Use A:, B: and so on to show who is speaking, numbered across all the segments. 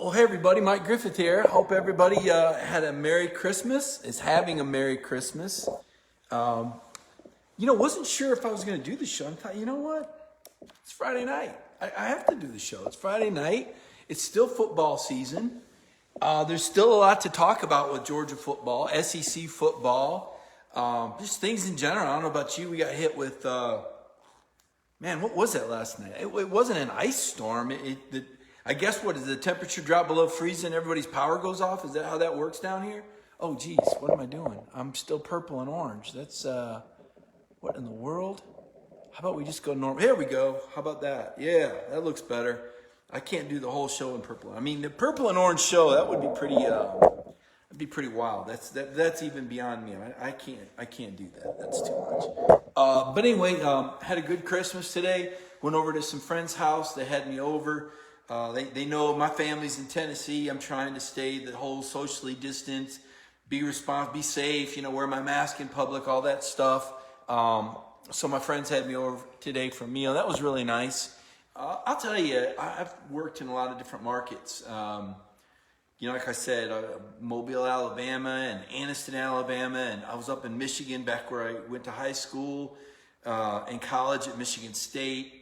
A: Well, hey everybody, Mike Griffith here. Hope everybody had a Merry Christmas, is having a Merry Christmas. Wasn't sure if I was going to do the show. I thought, you know what? It's Friday night. I have to do the show. It's Friday night. It's still football season. There's still a lot to talk about with Georgia football, SEC football, just things in general. I don't know about you. We got hit with, what was that last night? It wasn't an ice storm. I guess what is the temperature drop below freezing? Everybody's power goes off. Is that how that works down here? Oh, geez, what am I doing? I'm still purple and orange. That's what in the world? How about we just go normal? Here we go. How about that? Yeah, that looks better. I can't do the whole show in purple. I mean, the purple and orange show, that would be pretty. That'd be pretty wild. That's even beyond me. I can't do that. That's too much. But anyway, had a good Christmas today. Went over to some friend's house. They had me over. They know my family's in Tennessee. I'm trying to stay the whole socially distanced, be responsible, be safe, wear my mask in public, all that stuff. So my friends had me over today for a meal. That was really nice. I'll tell you, I've worked in a lot of different markets. Like I said, Mobile, Alabama and Anniston, Alabama. And I was up in Michigan back where I went to high school and college at Michigan State.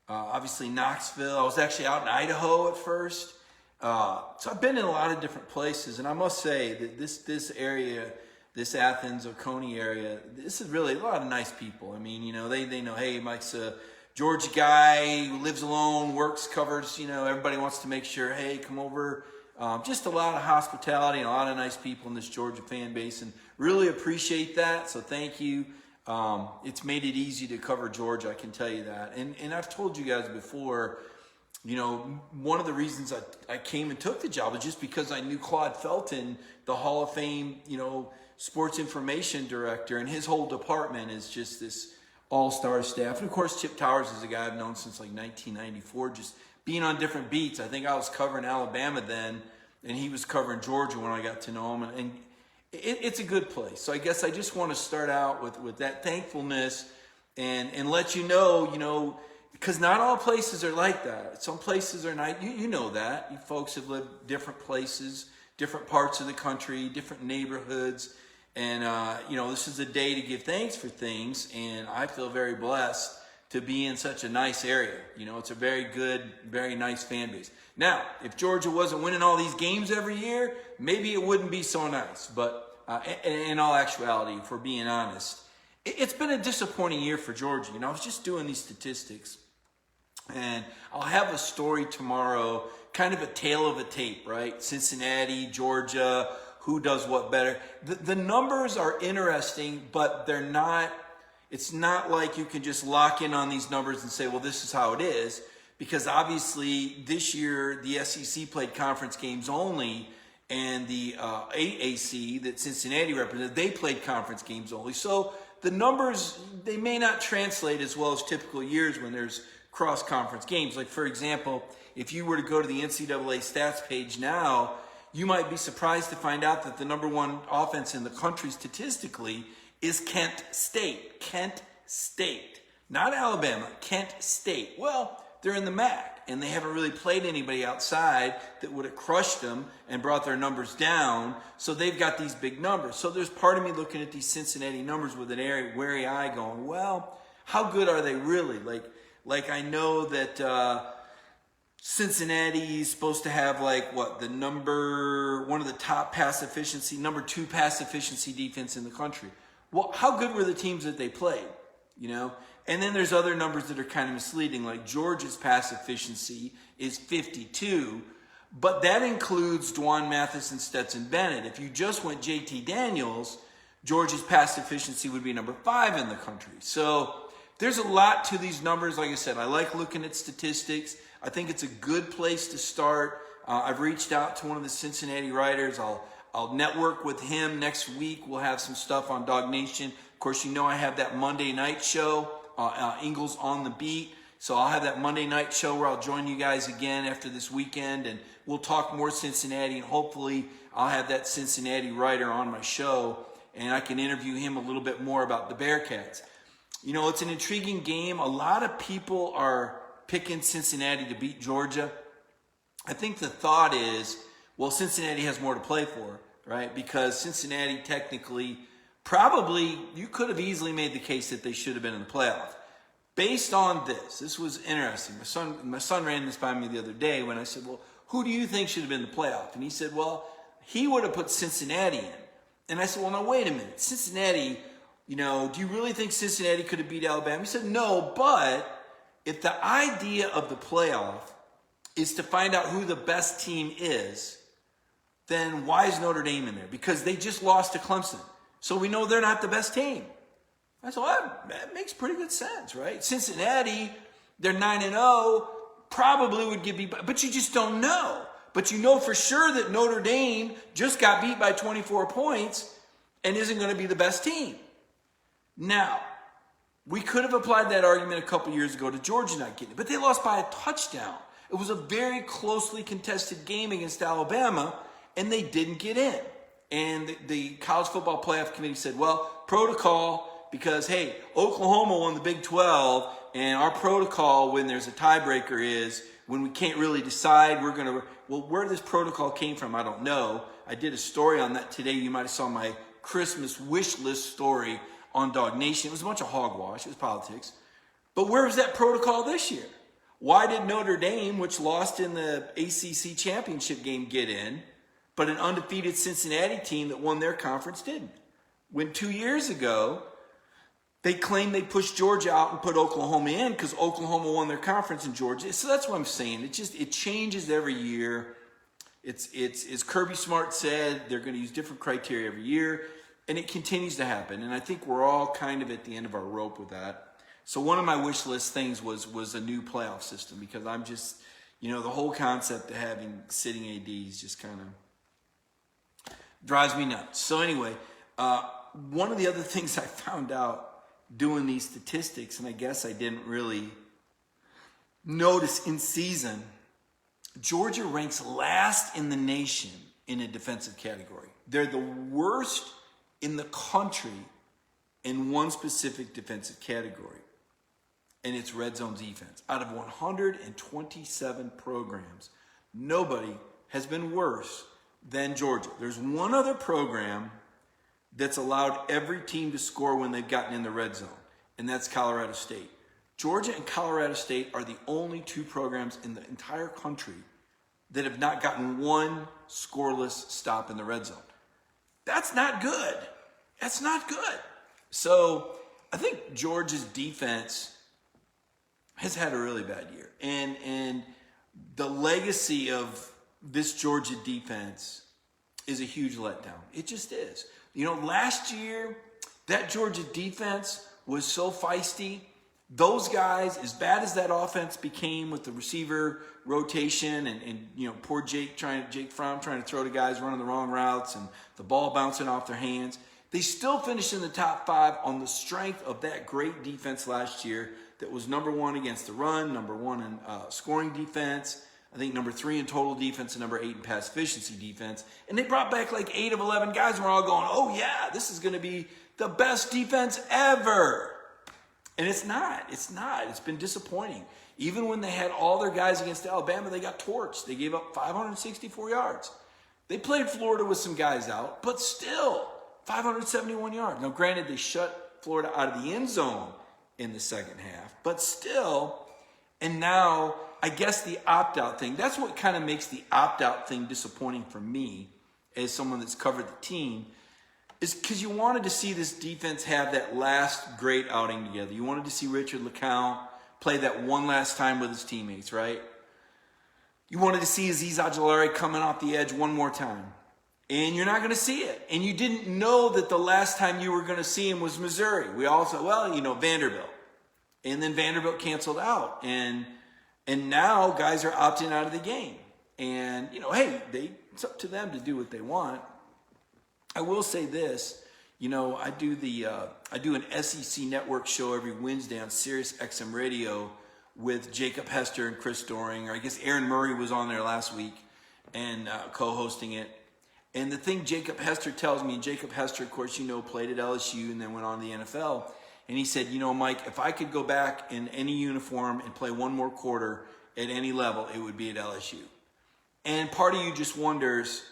A: Obviously Knoxville. I was actually out in Idaho at first. So I've been in a lot of different places. And I must say that this area, this Athens, Oconee area, this is really a lot of nice people. I mean, they know, hey, Mike's a Georgia guy who lives alone, works, covers, everybody wants to make sure, hey, come over. Just a lot of hospitality and a lot of nice people in this Georgia fan base, and really appreciate that. So thank you. It's made it easy to cover Georgia, I can tell you that. And I've told you guys before, one of the reasons I came and took the job was just because I knew Claude Felton, the Hall of Fame, sports information director, and his whole department is just this all-star staff. And of course, Chip Towers is a guy I've known since like 1994, just being on different beats. I think I was covering Alabama then, and he was covering Georgia when I got to know him. And it's a good place. So I guess I just want to start out with that thankfulness and let you know, because not all places are like that. Some places are not. You know that. You folks have lived different places, different parts of the country, different neighborhoods. And, this is a day to give thanks for things. And I feel very blessed to be in such a nice area. It's a very good, very nice fan base. Now, if Georgia wasn't winning all these games every year, maybe it wouldn't be so nice. But in all actuality, if we're being honest, it's been a disappointing year for Georgia. I was just doing these statistics, and I'll have a story tomorrow, kind of a tale of a tape, right? Cincinnati, Georgia, who does what better. The numbers are interesting, but they're not. It's not like you can just lock in on these numbers and say, well, this is how it is. Because obviously this year the SEC played conference games only, and the AAC that Cincinnati represented, they played conference games only. So the numbers, they may not translate as well as typical years when there's cross-conference games. Like, for example, if you were to go to the NCAA stats page now, you might be surprised to find out that the number one offense in the country statistically is Kent State. Kent State. Not Alabama, Kent State. Well, they're in the MAC, and they haven't really played anybody outside that would have crushed them and brought their numbers down, so they've got these big numbers. So there's part of me looking at these Cincinnati numbers with an wary eye going, well, how good are they really? Like I know that Cincinnati is supposed to have one of the top pass efficiency, number 2 pass efficiency defense in the country. Well, how good were the teams that they played, And then there's other numbers that are kind of misleading, like Georgia's pass efficiency is 52, but that includes Dwan Mathis and Stetson Bennett. If you just went JT Daniels, Georgia's pass efficiency would be number 5 in the country. So there's a lot to these numbers. Like I said, I like looking at statistics. I think it's a good place to start. I've reached out to one of the Cincinnati writers. I'll network with him next week. We'll have some stuff on Dog Nation. Of course, I have that Monday night show, Ingles on the Beat. So I'll have that Monday night show where I'll join you guys again after this weekend, and we'll talk more Cincinnati, and hopefully I'll have that Cincinnati writer on my show, and I can interview him a little bit more about the Bearcats. It's an intriguing game. A lot of people are picking Cincinnati to beat Georgia. I think the thought is, well, Cincinnati has more to play for, right? Because Cincinnati technically, probably, you could have easily made the case that they should have been in the playoff. Based on this was interesting. My son ran this by me the other day when I said, well, who do you think should have been in the playoff? And he said, well, he would have put Cincinnati in. And I said, well, now wait a minute. Cincinnati, do you really think Cincinnati could have beat Alabama? He said, no, but if the idea of the playoff is to find out who the best team is, then why is Notre Dame in there? Because they just lost to Clemson. So we know they're not the best team. I said, well, that makes pretty good sense, right? Cincinnati, they're 9-0, probably would get beat by, but you just don't know. But you know for sure that Notre Dame just got beat by 24 points and isn't going to be the best team. Now, we could have applied that argument a couple years ago to Georgia not getting it, but they lost by a touchdown. It was a very closely contested game against Alabama, and they didn't get in. And the College Football Playoff Committee said, well, protocol, because, hey, Oklahoma won the Big 12, and our protocol when there's a tiebreaker is when we can't really decide, we're going to, well, where this protocol came from, I don't know. I did a story on that today. You might have saw my Christmas wish list story on Dog Nation. It was a bunch of hogwash. It was politics. But where was that protocol this year? Why did Notre Dame, which lost in the ACC championship game, get in, but an undefeated Cincinnati team that won their conference didn't? When 2 years ago, they claimed they pushed Georgia out and put Oklahoma in because Oklahoma won their conference in Georgia. So that's what I'm saying. It changes every year. It's as Kirby Smart said, they're going to use different criteria every year, and it continues to happen. And I think we're all kind of at the end of our rope with that. So one of my wish list things was a new playoff system, because I'm just, the whole concept of having sitting ADs just kind of drives me nuts. So anyway, one of the other things I found out doing these statistics, and I guess I didn't really notice in season, Georgia ranks last in the nation in a defensive category. They're the worst in the country in one specific defensive category, and it's red zone defense. Out of 127 programs, nobody has been worse than Georgia. There's one other program that's allowed every team to score when they've gotten in the red zone, and that's Colorado State. Georgia and Colorado State are the only two programs in the entire country that have not gotten one scoreless stop in the red zone. That's not good. That's not good. So I think Georgia's defense has had a really bad year. And the legacy of this Georgia defense is a huge letdown. It just is. Last year, that Georgia defense was so feisty. Those guys, as bad as that offense became with the receiver rotation and poor Jake Fromm trying to throw to guys running the wrong routes and the ball bouncing off their hands, they still finished in the top 5 on the strength of that great defense last year that was number 1 against the run, number 1 in scoring defense, I think number 3 in total defense and number 8 in pass efficiency defense. And they brought back like 8 of 11 guys, and we're all going, oh yeah, this is going to be the best defense ever. And it's not. It's not. It's been disappointing. Even when they had all their guys against Alabama, they got torched. They gave up 564 yards. They played Florida with some guys out, but still 571 yards. Now, granted, they shut Florida out of the end zone in the second half, but still. And now, I guess the opt-out thing, that's what kind of makes the opt-out thing disappointing for me as someone that's covered the team, is because you wanted to see this defense have that last great outing together. You wanted to see Richard LeCounte play that one last time with his teammates, right? You wanted to see Azeez Ojulari coming off the edge one more time. And you're not going to see it. And you didn't know that the last time you were going to see him was Missouri. We also, Vanderbilt. And then Vanderbilt canceled out. And now guys are opting out of the game. And, hey, it's up to them to do what they want. I will say this. I do an SEC network show every Wednesday on Sirius XM Radio with Jacob Hester and Chris Doring. Or I guess Aaron Murray was on there last week and co-hosting it. And the thing Jacob Hester tells me, and Jacob Hester, of course, played at LSU and then went on to the NFL. And he said, Mike, if I could go back in any uniform and play one more quarter at any level, it would be at LSU. And part of you just wonders,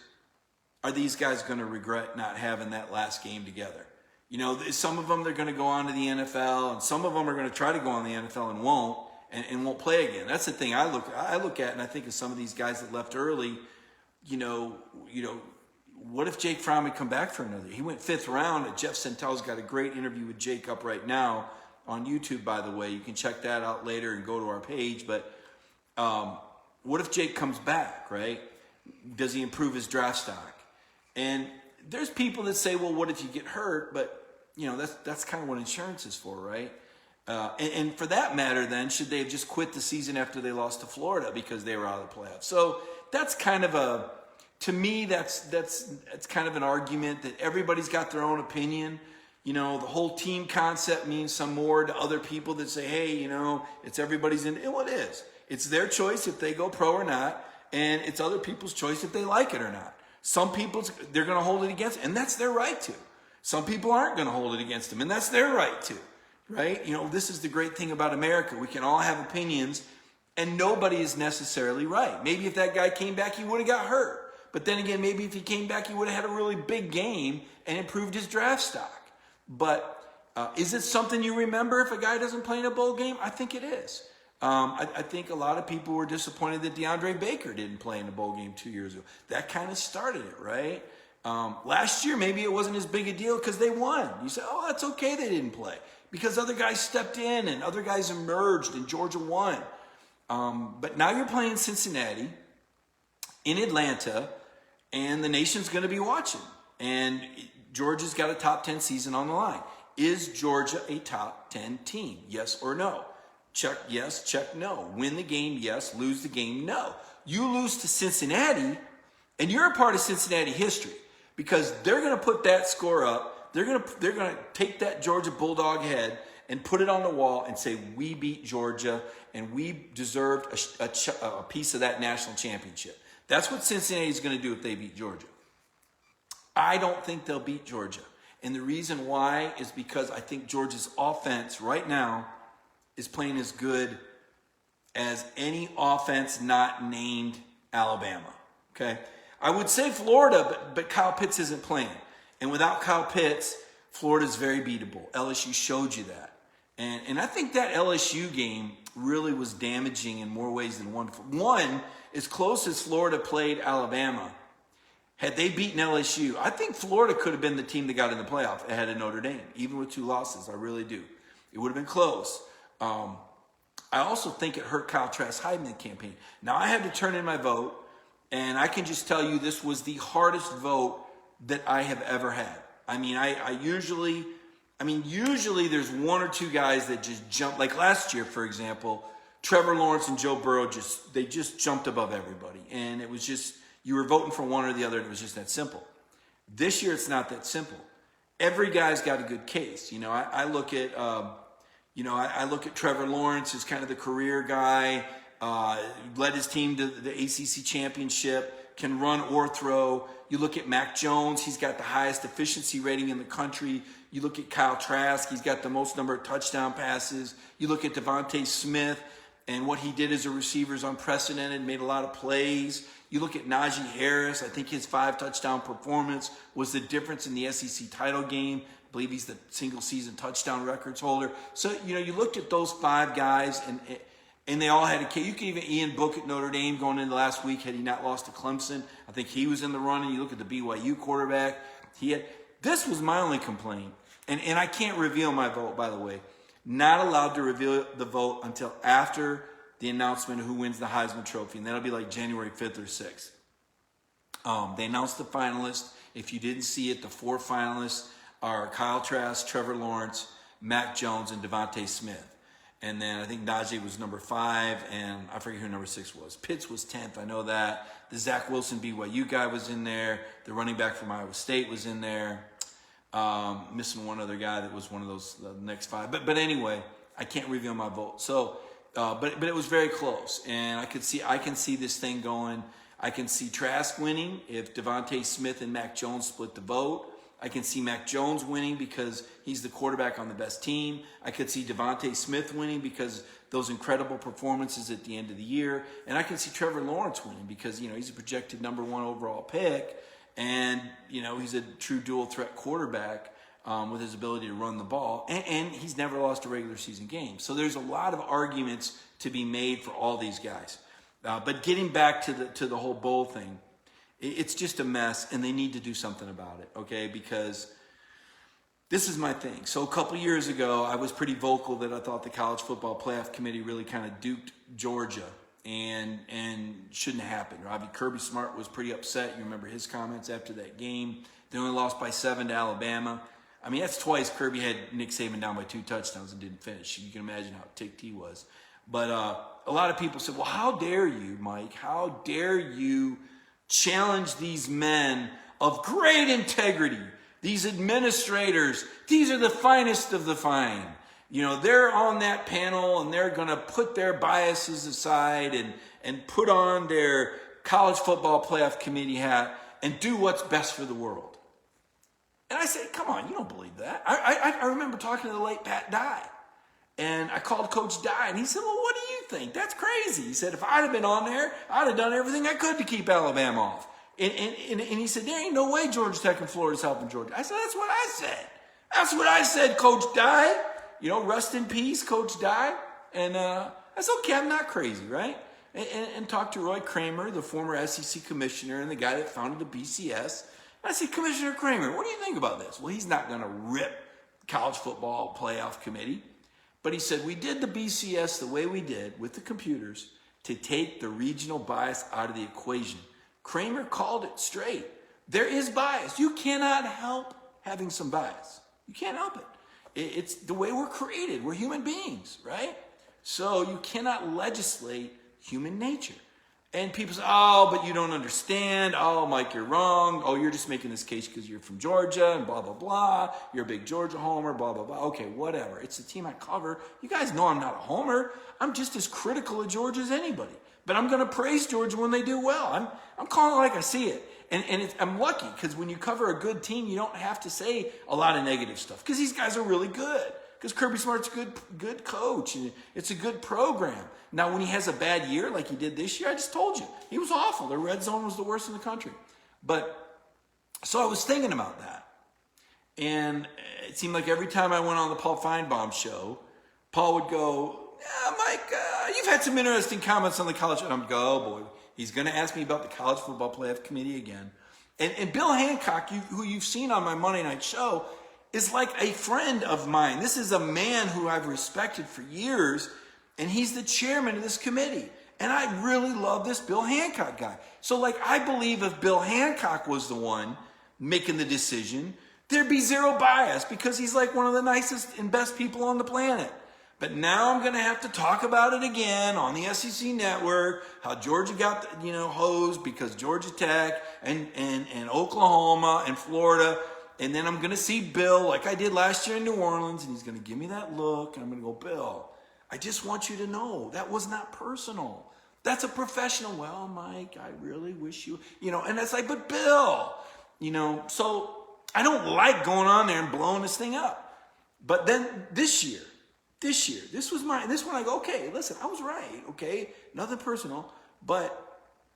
A: are these guys going to regret not having that last game together? You know, some of them, they're going to go on to the NFL, and some of them are going to try to go on the NFL and won't play again. That's the thing I look at, and I think of some of these guys that left early. You know, what if Jake Fromm had come back for another? He went 5th round. Jeff Santel's got a great interview with Jake up right now on YouTube, by the way. You can check that out later and go to our page. But what if Jake comes back, right? Does he improve his draft stock? And there's people that say, well, what if you get hurt? But, you know, that's kind of what insurance is for, right? And for that matter, then, should they have just quit the season after they lost to Florida because they were out of the playoffs? So that's kind of to me, that's kind of an argument that everybody's got their own opinion. You know, the whole team concept means some more to other people that say, hey, you know, it's everybody's in. Well, it is. It's their choice if they go pro or not, and it's other people's choice if they like it or not. Some people, they're going to hold it against them, and that's their right to. Some people aren't going to hold it against them, and that's their right to, right? You know, this is the great thing about America. We can all have opinions, and nobody is necessarily right. Maybe if that guy came back, he would have got hurt. But then again, maybe if he came back, he would have had a really big game and improved his draft stock. But is it something you remember if a guy doesn't play in a bowl game? I think it is. I think a lot of people were disappointed that DeAndre Baker didn't play in a bowl game 2 years ago. That kind of started it, right? Last year, maybe it wasn't as big a deal because they won. You say, oh, that's okay they didn't play because other guys stepped in and other guys emerged and Georgia won. But now you're playing Cincinnati in Atlanta, and the nation's going to be watching. And Georgia's got a top 10 season on the line. Is Georgia a top 10 team? Yes or no? Check yes, check no. Win the game, yes. Lose the game, no. You lose to Cincinnati, and you're a part of Cincinnati history because they're going to put that score up. They're going to take that Georgia Bulldog head and put it on the wall and say, we beat Georgia, and we deserved a piece of that national championship. That's what Cincinnati is going to do if they beat Georgia. I don't think they'll beat Georgia. And the reason why is because I think Georgia's offense right now is playing as good as any offense not named Alabama. Okay? I would say Florida, but Kyle Pitts isn't playing. And without Kyle Pitts, Florida's very beatable. LSU showed you that. And I think that LSU game really was damaging in more ways than one. One, as close as Florida played Alabama, had they beaten LSU, I think Florida could have been the team that got in the playoff ahead of Notre Dame, even with 2 losses. I really do. It would have been close. I also think it hurt Kyle Trask's Heisman campaign. Now, I had to turn in my vote, and I can just tell you this was the hardest vote that I have ever had. I mean, usually there's 1 or 2 guys that just jump. Like last year, for example, Trevor Lawrence and Joe Burrow just jumped above everybody. And it was just, you were voting for one or the other, and it was just that simple. This year, it's not that simple. Every guy's got a good case. You know, I look at, I look at Trevor Lawrence as kind of the career guy, led his team to the ACC championship, can run or throw. You look at Mac Jones, he's got the highest efficiency rating in the country. You look at Kyle Trask, he's got the most number of touchdown passes. You look at Devontae Smith and what he did as a receiver is unprecedented, made a lot of plays. You look at Najee Harris, I think his 5-touchdown performance was the difference in the SEC title game. I believe he's the single-season touchdown records holder. So, you looked at those 5 guys, and they all had a case. You can even Ian Book at Notre Dame going into last week had he not lost to Clemson. I think he was in the running. You look at the BYU quarterback. This was my only complaint. And I can't reveal my vote, by the way. Not allowed to reveal the vote until after the announcement of who wins the Heisman Trophy. And that'll be like January 5th or 6th. They announced the finalists. If you didn't see it, the 4 finalists are Kyle Trask, Trevor Lawrence, Mac Jones, and Devontae Smith. And then I think Najee was number 5, and I forget who number 6 was. Pitts was 10th, I know that. The Zach Wilson BYU guy was in there. The running back from Iowa State was in there. Missing one other guy that was one of those next 5. But anyway, I can't reveal my vote. So, but it was very close, and I can see this thing going. I can see Trask winning if Devontae Smith and Mac Jones split the vote. I can see Mac Jones winning because he's the quarterback on the best team. I could see Devontae Smith winning because those incredible performances at the end of the year. And I can see Trevor Lawrence winning because, he's a projected number 1 overall pick. And, he's a true dual threat quarterback with his ability to run the ball. And he's never lost a regular season game. So there's a lot of arguments to be made for all these guys. But getting back to the whole bowl thing, it's just a mess, and they need to do something about it, okay? Because this is my thing. So a couple years ago, I was pretty vocal that I thought the College Football Playoff Committee really kind of duped Georgia and shouldn't have happened. Robbie Kirby Smart was pretty upset. You remember his comments after that game. They only lost by 7 to Alabama. I mean, that's twice Kirby had Nick Saban down by 2 touchdowns and didn't finish. You can imagine how ticked he was. But a lot of people said, well, how dare you, Mike? How dare you challenge these men of great integrity, these administrators? These are the finest of the fine. They're on that panel, and they're going to put their biases aside and put on their College Football Playoff Committee hat and do what's best for the world. And I said, come on, you don't believe that. I remember talking to the late Pat Dye, and I called Coach Dye, and he said, well, what do you think? That's crazy. He said, if I'd have been on there, I'd have done everything I could to keep Alabama off. And he said, there ain't no way Georgia Tech and Florida's helping Georgia. I said, that's what I said. That's what I said, Coach Dye. Rest in peace, Coach Dye. And I said, okay, I'm not crazy, right? And talked to Roy Kramer, the former SEC commissioner and the guy that founded the BCS. And I said, Commissioner Kramer, what do you think about this? Well, he's not going to rip College Football Playoff Committee. But he said, we did the BCS the way we did with the computers to take the regional bias out of the equation. Kramer called it straight. There is bias. You cannot help having some bias. You can't help it. It's the way we're created. We're human beings, right? So you cannot legislate human nature. And people say, oh, but you don't understand. Oh, Mike, you're wrong. Oh, you're just making this case because you're from Georgia and blah, blah, blah. You're a big Georgia homer, blah, blah, blah. Okay, whatever. It's the team I cover. You guys know I'm not a homer. I'm just as critical of Georgia as anybody. But I'm going to praise Georgia when they do well. I'm calling it like I see it. And I'm lucky because when you cover a good team, you don't have to say a lot of negative stuff because these guys are really good. Because Kirby Smart's a good coach. And it's a good program. Now, when he has a bad year like he did this year, I just told you, he was awful. The red zone was the worst in the country. But so I was thinking about that. And it seemed like every time I went on the Paul Feinbaum show, Paul would go, yeah, Mike, you've had some interesting comments on the college. And I'm go, oh boy, he's going to ask me about the College Football Playoff Committee again. And Bill Hancock, who you've seen on my Monday night show, is like a friend of mine. This is a man who I've respected for years, and he's the chairman of this committee. And I really love this Bill Hancock guy. So I believe if Bill Hancock was the one making the decision, there'd be zero bias because he's like one of the nicest and best people on the planet. But now I'm going to have to talk about it again on the SEC network, how Georgia got, hosed because Georgia Tech and Oklahoma and Florida. And then I'm going to see Bill like I did last year in New Orleans, and he's going to give me that look, and I'm going to go, Bill, I just want you to know that was not personal. That's a professional. Well, Mike, I really wish you, and it's like, but Bill, so I don't like going on there and blowing this thing up. But then this year, this one I go, okay, listen, I was right, okay, nothing personal, but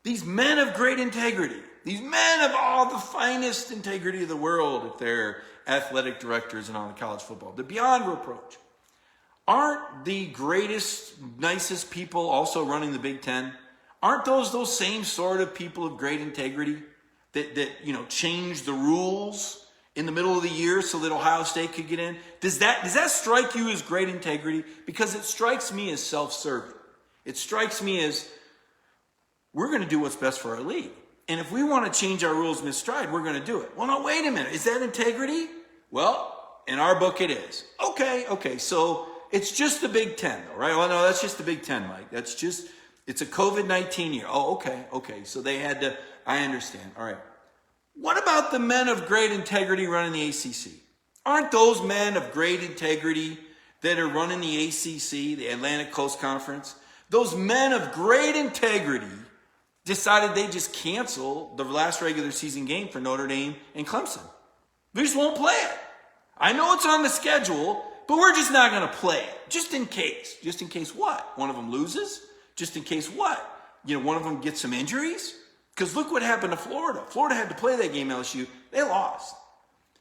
A: these men of great integrity, these men of all the finest integrity of the world, if they're athletic directors and on the college football, they're beyond reproach. Aren't the greatest, nicest people also running the Big Ten? Aren't those same sort of people of great integrity that change the rules in the middle of the year so that Ohio State could get in? Does that strike you as great integrity? Because it strikes me as self-serving. It strikes me as we're going to do what's best for our league. And if we want to change our rules mid-stride, we're going to do it. Well, no, wait a minute. Is that integrity? Well, in our book, it is. Okay. So it's just the Big Ten, though, right? Well, no, that's just the Big Ten, Mike. It's a COVID-19 year. Oh, okay. So they had to, I understand. All right. What about the men of great integrity running the ACC? Aren't those men of great integrity that are running the ACC, the Atlantic Coast Conference? Those men of great integrity decided they just cancel the last regular season game for Notre Dame and Clemson We just won't play it. I know it's on the schedule, but we're just not going to play it. Just in case. Just in case what? One of them loses? Just in case what? One of them gets some injuries? Because look what happened to Florida. Florida had to play that game, LSU. They lost.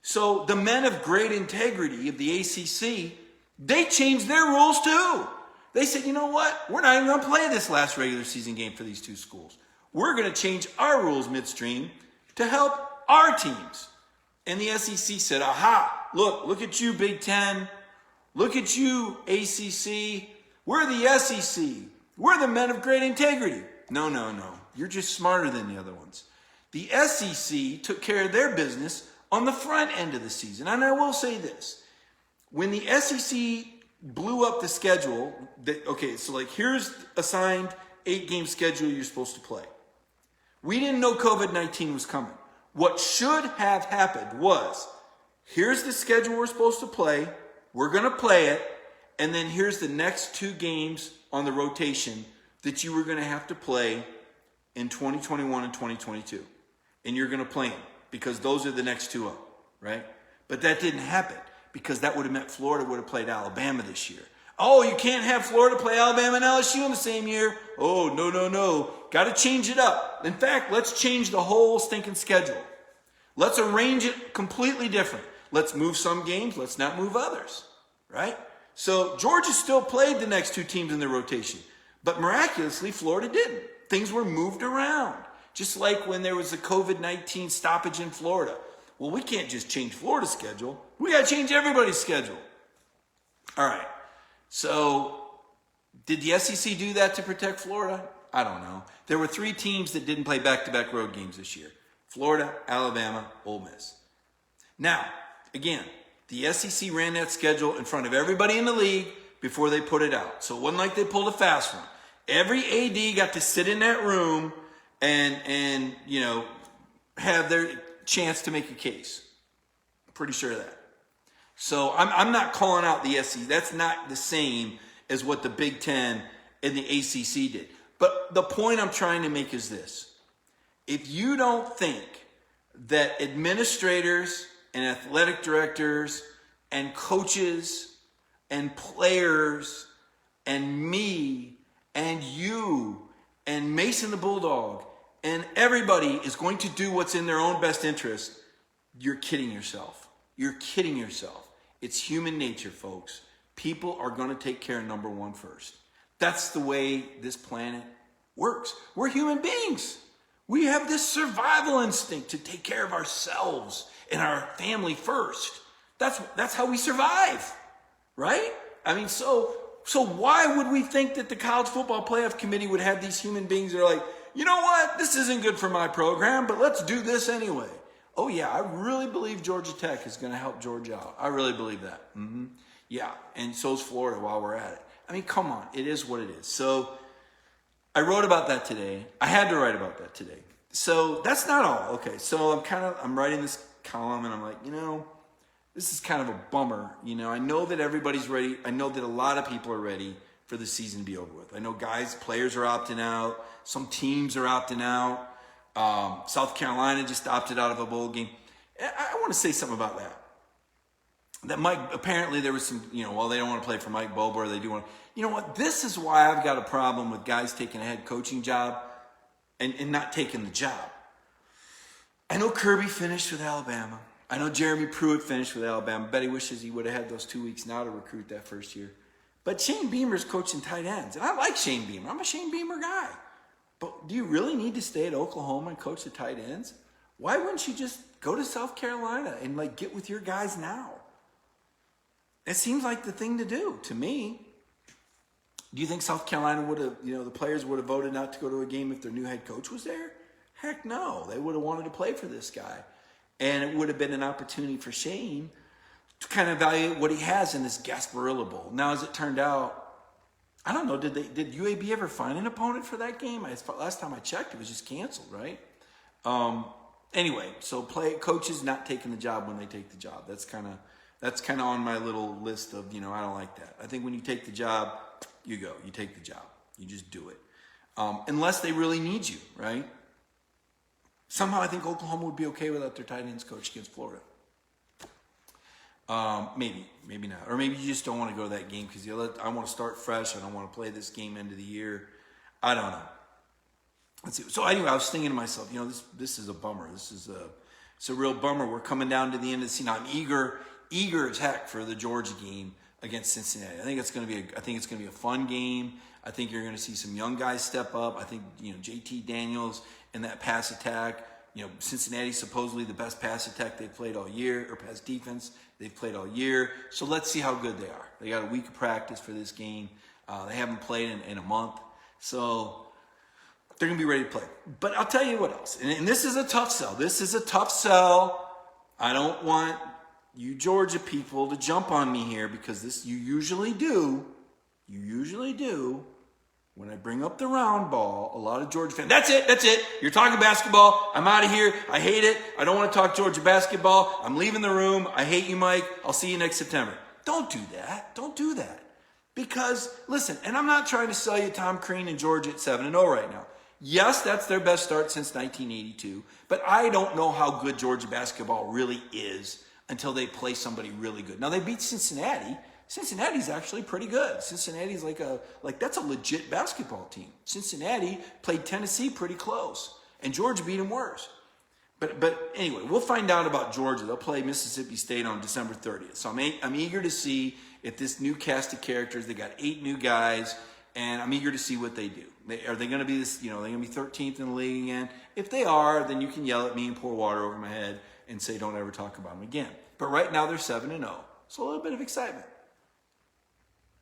A: So the men of great integrity of the ACC, they changed their rules too. They said, you know what? We're not even going to play this last regular season game for these two schools. We're going to change our rules midstream to help our teams. And the SEC said, aha, look at you, Big Ten. Look at you, ACC. We're the SEC. We're the men of great integrity. No. You're just smarter than the other ones. The SEC took care of their business on the front end of the season. And I will say this. When the SEC blew up the schedule, here's assigned 8-game schedule you're supposed to play. We didn't know COVID-19 was coming. What should have happened was, here's the schedule we're supposed to play. We're going to play it. And then here's the next 2 games on the rotation that you were going to have to play in 2021 and 2022. And you're going to play them because those are the next 2 up, right? But that didn't happen because that would have meant Florida would have played Alabama this year. Oh, you can't have Florida play Alabama and LSU in the same year. Oh, no. Got to change it up. In fact, let's change the whole stinking schedule. Let's arrange it completely different. Let's move some games. Let's not move others, right? So Georgia still played the next 2 teams in their rotation. But miraculously, Florida didn't. Things were moved around. Just like when there was a COVID-19 stoppage in Florida. Well, we can't just change Florida's schedule. We got to change everybody's schedule. All right. So did the SEC do that to protect Florida? I don't know. There were 3 teams that didn't play back-to-back road games this year. Florida, Alabama, Ole Miss. Now, again, the SEC ran that schedule in front of everybody in the league before they put it out. So it wasn't like they pulled a fast one. Every AD got to sit in that room and have their chance to make a case. I'm pretty sure of that. So I'm not calling out the SEC. That's not the same as what the Big Ten and the ACC did. But the point I'm trying to make is this. If you don't think that administrators and athletic directors and coaches and players and me and you and Mason the Bulldog and everybody is going to do what's in their own best interest, you're kidding yourself. You're kidding yourself. It's human nature, folks. People are going to take care of number one first. That's the way this planet works. We're human beings. We have this survival instinct to take care of ourselves and our family first. That's how we survive, right? I mean, so why would we think that the College Football Playoff Committee would have these human beings that are like, you know what, this isn't good for my program, but let's do this anyway. Oh yeah, I really believe Georgia Tech is going to help Georgia out. I really believe that. Yeah, and so's Florida while we're at it. I mean, come on, it is what it is. So I wrote about that today. I had to write about that today. So that's not all. Okay, so I'm writing this column and I'm like, this is kind of a bummer. I know that everybody's ready. I know that a lot of people are ready for the season to be over with. I know players are opting out. Some teams are opting out. South Carolina just opted out of a bowl game. I want to say something about that. That Mike, apparently there was some, they don't want to play for Mike Bobo, they do want to. You know what? This is why I've got a problem with guys taking a head coaching job and not taking the job. I know Kirby finished with Alabama. I know Jeremy Pruitt finished with Alabama. Bet he wishes he would have had those 2 weeks now to recruit that first year. But Shane Beamer's coaching tight ends. And I like Shane Beamer. I'm a Shane Beamer guy. But do you really need to stay at Oklahoma and coach the tight ends? Why wouldn't you just go to South Carolina and get with your guys now? It seems like the thing to do to me. Do you think South Carolina would have, the players would have voted not to go to a game if their new head coach was there? Heck no. They would have wanted to play for this guy. And it would have been an opportunity for Shane to kind of evaluate what he has in this Gasparilla Bowl. Now, as it turned out, I don't know, did UAB ever find an opponent for that game? Last time I checked, it was just canceled, right? Anyway, so coaches not taking the job when they take the job. That's kind of on my little list of, I don't like that. I think when you take the job, you go. You take the job. You just do it. Unless they really need you, right? Somehow I think Oklahoma would be okay without their tight ends coach against Florida. Maybe not. Or maybe you just don't want to go to that game because I want to start fresh. I don't want to play this game end of the year. I don't know. Let's see. So anyway, I was thinking to myself, this is a bummer. It's a real bummer. We're coming down to the end of the season. I'm eager as heck for the Georgia game against Cincinnati. I think it's going to be a fun game. I think you're going to see some young guys step up. I think JT Daniels and that pass attack. Cincinnati's supposedly the best pass attack they've played all year, or pass defense they've played all year. So let's see how good they are. They got a week of practice for this game. They haven't played in a month. So they're going to be ready to play. But I'll tell you what else. And this is a tough sell. This is a tough sell. I don't want you Georgia people to jump on me here because you usually do. You usually do. When I bring up the round ball, a lot of Georgia fans, that's it. You're talking basketball. I'm out of here. I hate it. I don't want to talk Georgia basketball. I'm leaving the room. I hate you, Mike. I'll see you next September. Don't do that. Don't do that. Because, listen, and I'm not trying to sell you Tom Crean and Georgia at 7-0 right now. Yes, that's their best start since 1982. But I don't know how good Georgia basketball really is until they play somebody really good. Now, they beat Cincinnati. Cincinnati's actually pretty good. Cincinnati's that's a legit basketball team. Cincinnati played Tennessee pretty close, and Georgia beat them worse. But anyway, we'll find out about Georgia. They'll play Mississippi State on December 30th. So I'm eager to see if this new cast of characters, they got 8 new guys, and I'm eager to see what they do. Are they going to be this? They're going to be 13th in the league again? If they are, then you can yell at me and pour water over my head and say don't ever talk about them again. But right now they're 7-0, so a little bit of excitement.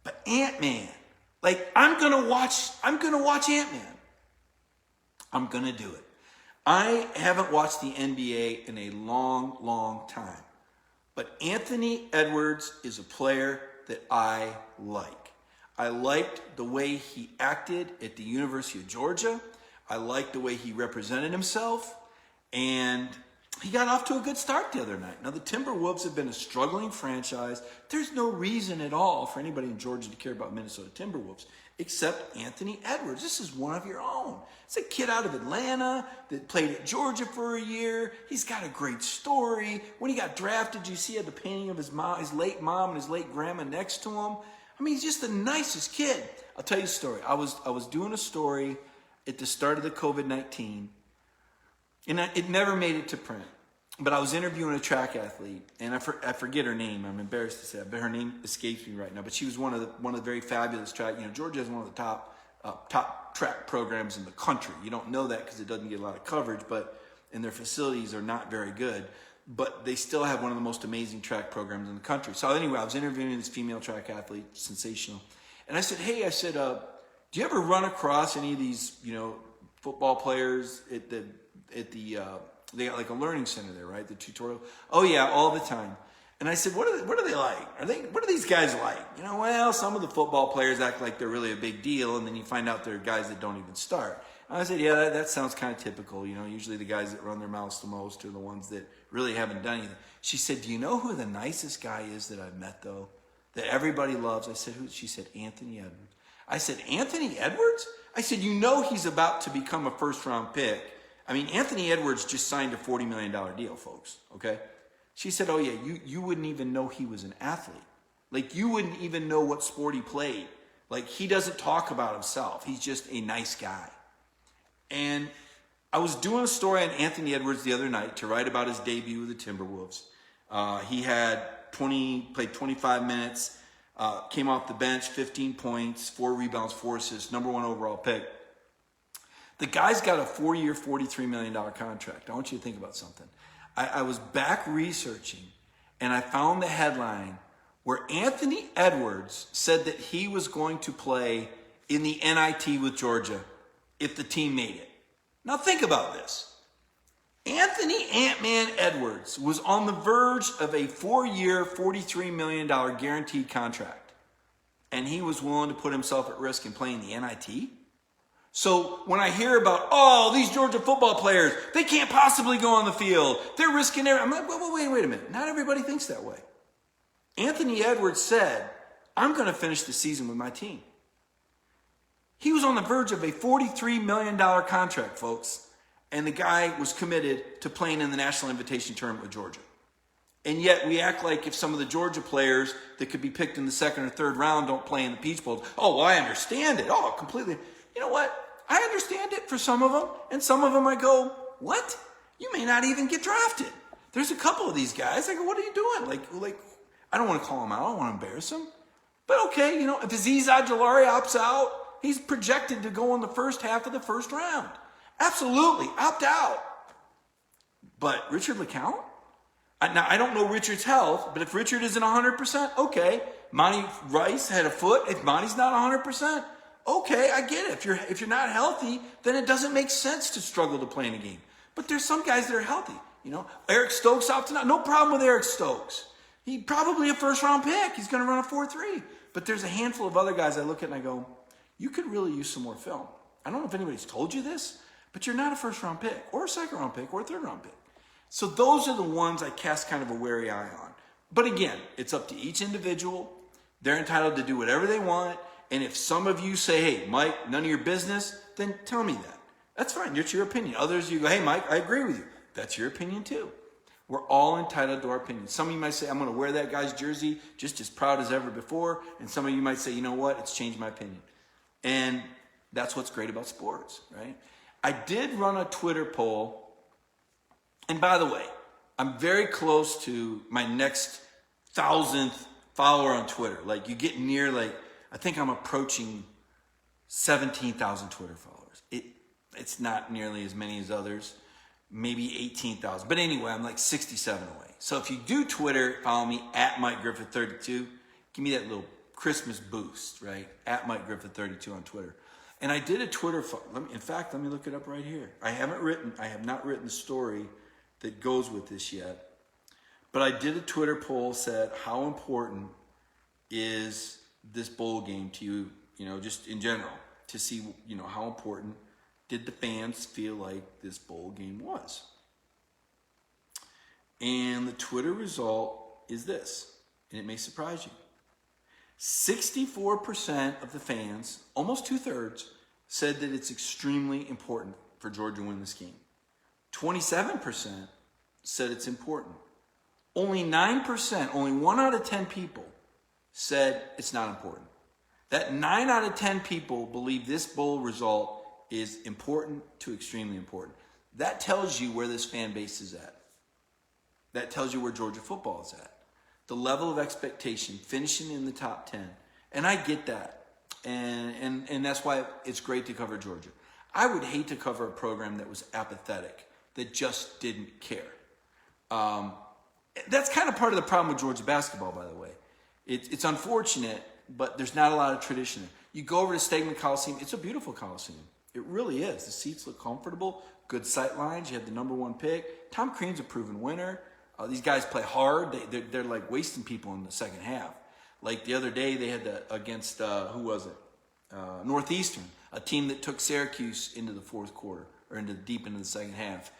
A: But Ant-Man, I'm gonna watch Ant-Man. I'm gonna do it. I haven't watched the NBA in a long, long time. But Anthony Edwards is a player that I like. I liked the way he acted at the University of Georgia. I liked the way he represented himself. And he got off to a good start the other night. Now, the Timberwolves have been a struggling franchise. There's no reason at all for anybody in Georgia to care about Minnesota Timberwolves except Anthony Edwards. This is one of your own. It's a kid out of Atlanta that played at Georgia for a year. He's got a great story. When he got drafted, you see he had the painting of his late mom and his late grandma next to him. I mean, he's just the nicest kid. I'll tell you a story. I was doing a story at the start of the COVID-19, and it never made it to print. But I was interviewing a track athlete, and I forget her name. I'm embarrassed to say it, but her name escapes me right now. But she was one of the very fabulous track. Georgia has one of the top track programs in the country. You don't know that because it doesn't get a lot of coverage, and their facilities are not very good. But they still have one of the most amazing track programs in the country. So anyway, I was interviewing this female track athlete, sensational, and I said, "Hey, do you ever run across any of these, football players at the they got like a learning center there, right? The tutorial. Oh yeah, all the time." And I said, what are they like? What are these guys like? Well, some of the football players act like they're really a big deal, and then you find out they're guys that don't even start. And I said, yeah, that sounds kind of typical. Usually the guys that run their mouths the most are the ones that really haven't done anything. She said, do you know who the nicest guy is that I've met though? That everybody loves? I said, who? She said, Anthony Edwards. I said, Anthony Edwards? I said, he's about to become a first-round pick. I mean, Anthony Edwards just signed a $40 million deal, folks, okay? She said, oh, yeah, you wouldn't even know he was an athlete. You wouldn't even know what sport he played. He doesn't talk about himself. He's just a nice guy. And I was doing a story on Anthony Edwards the other night to write about his debut with the Timberwolves. He played 25 minutes, came off the bench, 15 points, 4 rebounds, 4 assists, number 1 overall pick. The guy's got a 4-year, $43 million contract. I want you to think about something. I was back researching, and I found the headline where Anthony Edwards said that he was going to play in the NIT with Georgia if the team made it. Now think about this. Anthony Ant-Man Edwards was on the verge of a 4-year, $43 million guaranteed contract, and he was willing to put himself at risk in playing the NIT? So when I hear about, these Georgia football players, they can't possibly go on the field. They're risking everything. I'm like, wait a minute. Not everybody thinks that way. Anthony Edwards said, I'm going to finish the season with my team. He was on the verge of a $43 million contract, folks. And the guy was committed to playing in the National Invitation Tournament with Georgia. And yet we act like if some of the Georgia players that could be picked in the second or third round don't play in the Peach Bowl. Oh, well, I understand it. Oh, completely. You know what? I understand it for some of them. And some of them I go, what? You may not even get drafted. There's a couple of these guys. I go, what are you doing? Like I don't want to call them out. I don't want to embarrass them. But okay, you know, if Azeez Ojulari opts out, he's projected to go in the first half of the first round. Absolutely, opt out. But Richard LeCounte? Now, I don't know Richard's health, but if Richard isn't 100%, okay. Monty Rice had a foot. If Monty's not 100%, okay, I get it. If you're not healthy, then it doesn't make sense to struggle to play in a game. But there's some guys that are healthy. You know, Eric Stokes opted out. No problem with Eric Stokes. He probably a first-round pick. He's going to run a 4.3. But there's a handful of other guys I look at and I go, you could really use some more film. I don't know if anybody's told you this, but you're not a first-round pick or a second-round pick or a third-round pick. So those are the ones I cast kind of a wary eye on. But again, it's up to each individual. They're entitled to do whatever they want. And if some of you say, hey, Mike, none of your business, then tell me that. That's fine. It's your opinion. Others, you go, hey, Mike, I agree with you. That's your opinion too. We're all entitled to our opinion. Some of you might say, I'm going to wear that guy's jersey just as proud as ever before. And some of you might say, you know what? It's changed my opinion. And that's what's great about sports, right? I did run a Twitter poll. And by the way, I'm very close to my next 1,000th follower on Twitter. Like you get near I think I'm approaching 17,000 Twitter followers. It's not nearly as many as others, maybe 18,000. But anyway, I'm like 67 away. So if you do Twitter, follow me at Mike Griffith 32. Give me that little Christmas boost, right? At Mike Griffith 32 on Twitter. And I did a Twitter, in fact, let me look it up right here. I have not written the story that goes with this yet. But I did a Twitter poll, said, how important is this bowl game to you, you know, just in general, to see, you know, how important did the fans feel like this bowl game was? And the Twitter result is this, and it may surprise you. 64% of the fans, almost 2/3, said that it's extremely important for Georgia to win this game. 27% said it's important. Only 9%, only 1 out of 10 people said it's not important. That 9 out of 10 people believe this bowl result is important to extremely important. That tells you where this fan base is at. That tells you where Georgia football is at. The level of expectation, finishing in the top 10. And I get that. And that's why it's great to cover Georgia. I would hate to cover a program that was apathetic, that just didn't care. That's kind of part of the problem with Georgia basketball, by the way. It's unfortunate, but there's not a lot of tradition. You go over to Stegman Coliseum, it's a beautiful Coliseum. It really is. The seats look comfortable, good sight lines. You have the #1 pick. Tom Crean's a proven winner. These guys play hard. They're like wasting people in the second half. Like the other day, they had against, who was it? Northeastern, a team that took Syracuse into the fourth quarter, or deep into the second half.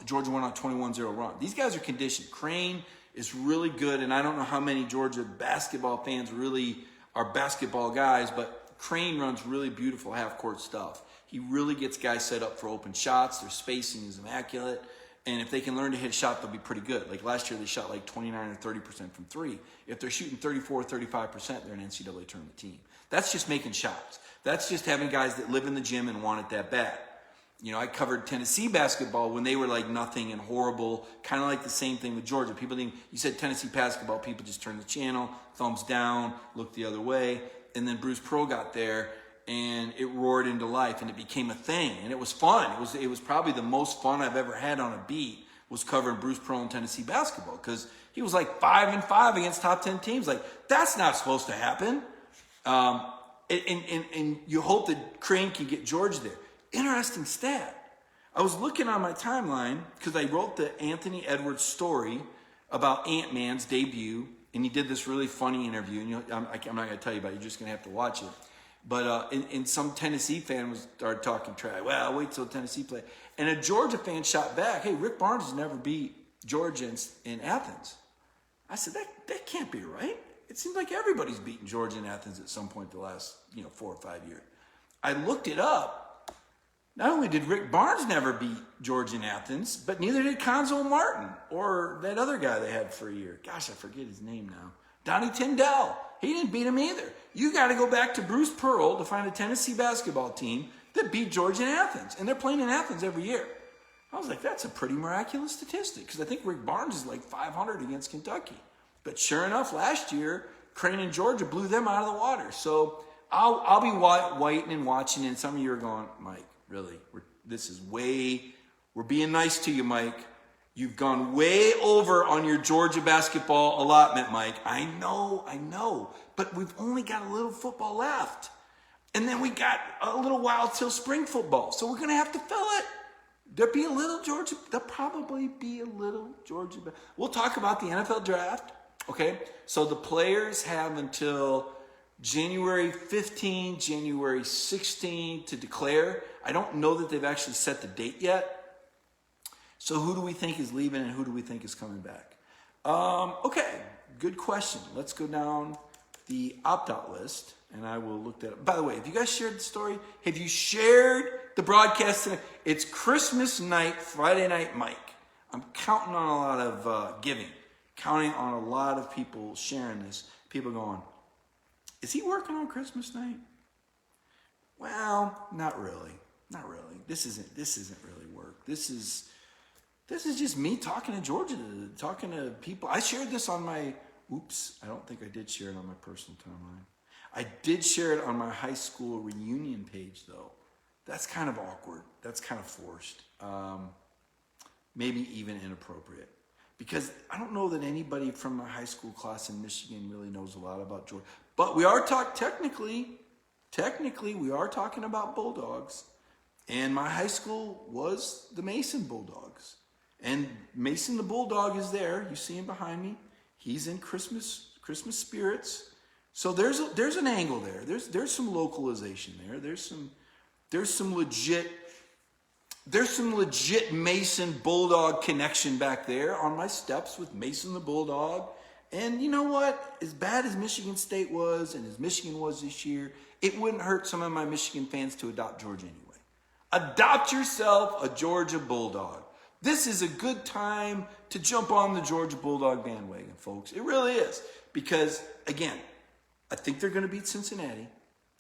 A: Georgia went on a 21-0 run. These guys are conditioned. Crane is really good, and I don't know how many Georgia basketball fans really are basketball guys, but Crane runs really beautiful half-court stuff. He really gets guys set up for open shots. Their spacing is immaculate, and if they can learn to hit a shot, they'll be pretty good. Like last year, they shot like 29 or 30% from three. If they're shooting 34 or 35%, they're an NCAA tournament team. That's just making shots. That's just having guys that live in the gym and want it that bad. You know, I covered Tennessee basketball when they were like nothing and horrible, kind of like the same thing with Georgia. People think, you said Tennessee basketball, people just turned the channel, thumbs down, looked the other way. And then Bruce Pearl got there and it roared into life and it became a thing. And it was fun. It was probably the most fun I've ever had on a beat, was covering Bruce Pearl and Tennessee basketball, because he was like 5-5 against top 10 teams. Like, that's not supposed to happen. And you hope that Crane can get Georgia there. Interesting stat. I was looking on my timeline because I wrote the Anthony Edwards story about Ant-Man's debut, and he did this really funny interview. And I'm not going to tell you about it. You're just going to have to watch it. But and some Tennessee fan started talking trash. Well, wait till Tennessee play. And a Georgia fan shot back, hey, Rick Barnes has never beat Georgia in Athens. I said, that can't be right. It seems like everybody's beaten Georgia in Athens at some point the last 4 or 5 years. I looked it up. Not only did Rick Barnes never beat Georgia in Athens, but neither did Conzo Martin or that other guy they had for a year. Gosh, I forget his name now. Donnie Tyndall. He didn't beat him either. You got to go back to Bruce Pearl to find a Tennessee basketball team that beat Georgia in Athens. And they're playing in Athens every year. I was like, that's a pretty miraculous statistic because I think Rick Barnes is like 500 against Kentucky. But sure enough, last year, Crane and Georgia blew them out of the water. So I'll be waiting and watching, and some of you are going, Mike, really? We're being nice to you, Mike. You've gone way over on your Georgia basketball allotment, Mike. I know. But we've only got a little football left. And then we got a little while till spring football. So we're going to have to fill it. There'll probably be a little Georgia. We'll talk about the NFL draft, okay? So the players have until January 15, January 16 to declare. I don't know that they've actually set the date yet. So who do we think is leaving and who do we think is coming back? Okay, good question. Let's go down the opt-out list, and I will look that up. By the way, have you guys shared the story? Have you shared the broadcast today? It's Christmas night, Friday Night Mike. I'm counting on a lot of giving, counting on a lot of people sharing this. People going, is he working on Christmas night? Well, not really. Not really. This isn't really work. This is just me talking to Georgia, talking to people. I shared this on my, I don't think I did share it on my personal timeline. I did share it on my high school reunion page, though. That's kind of awkward. That's kind of forced. Maybe even inappropriate. Because I don't know that anybody from my high school class in Michigan really knows a lot about Georgia. But we are technically, we are talking about Bulldogs. And my high school was the Mason Bulldogs. And Mason the Bulldog is there. You see him behind me. He's in Christmas spirits. So there's an angle there. There's some localization there. There's some legit Mason Bulldog connection back there on my steps with Mason the Bulldog. And you know what? As bad as Michigan State was and as Michigan was this year, it wouldn't hurt some of my Michigan fans to adopt Georgia anyway. Adopt yourself a Georgia Bulldog. This is a good time to jump on the Georgia Bulldog bandwagon, folks. It really is. Because, again, I think they're going to beat Cincinnati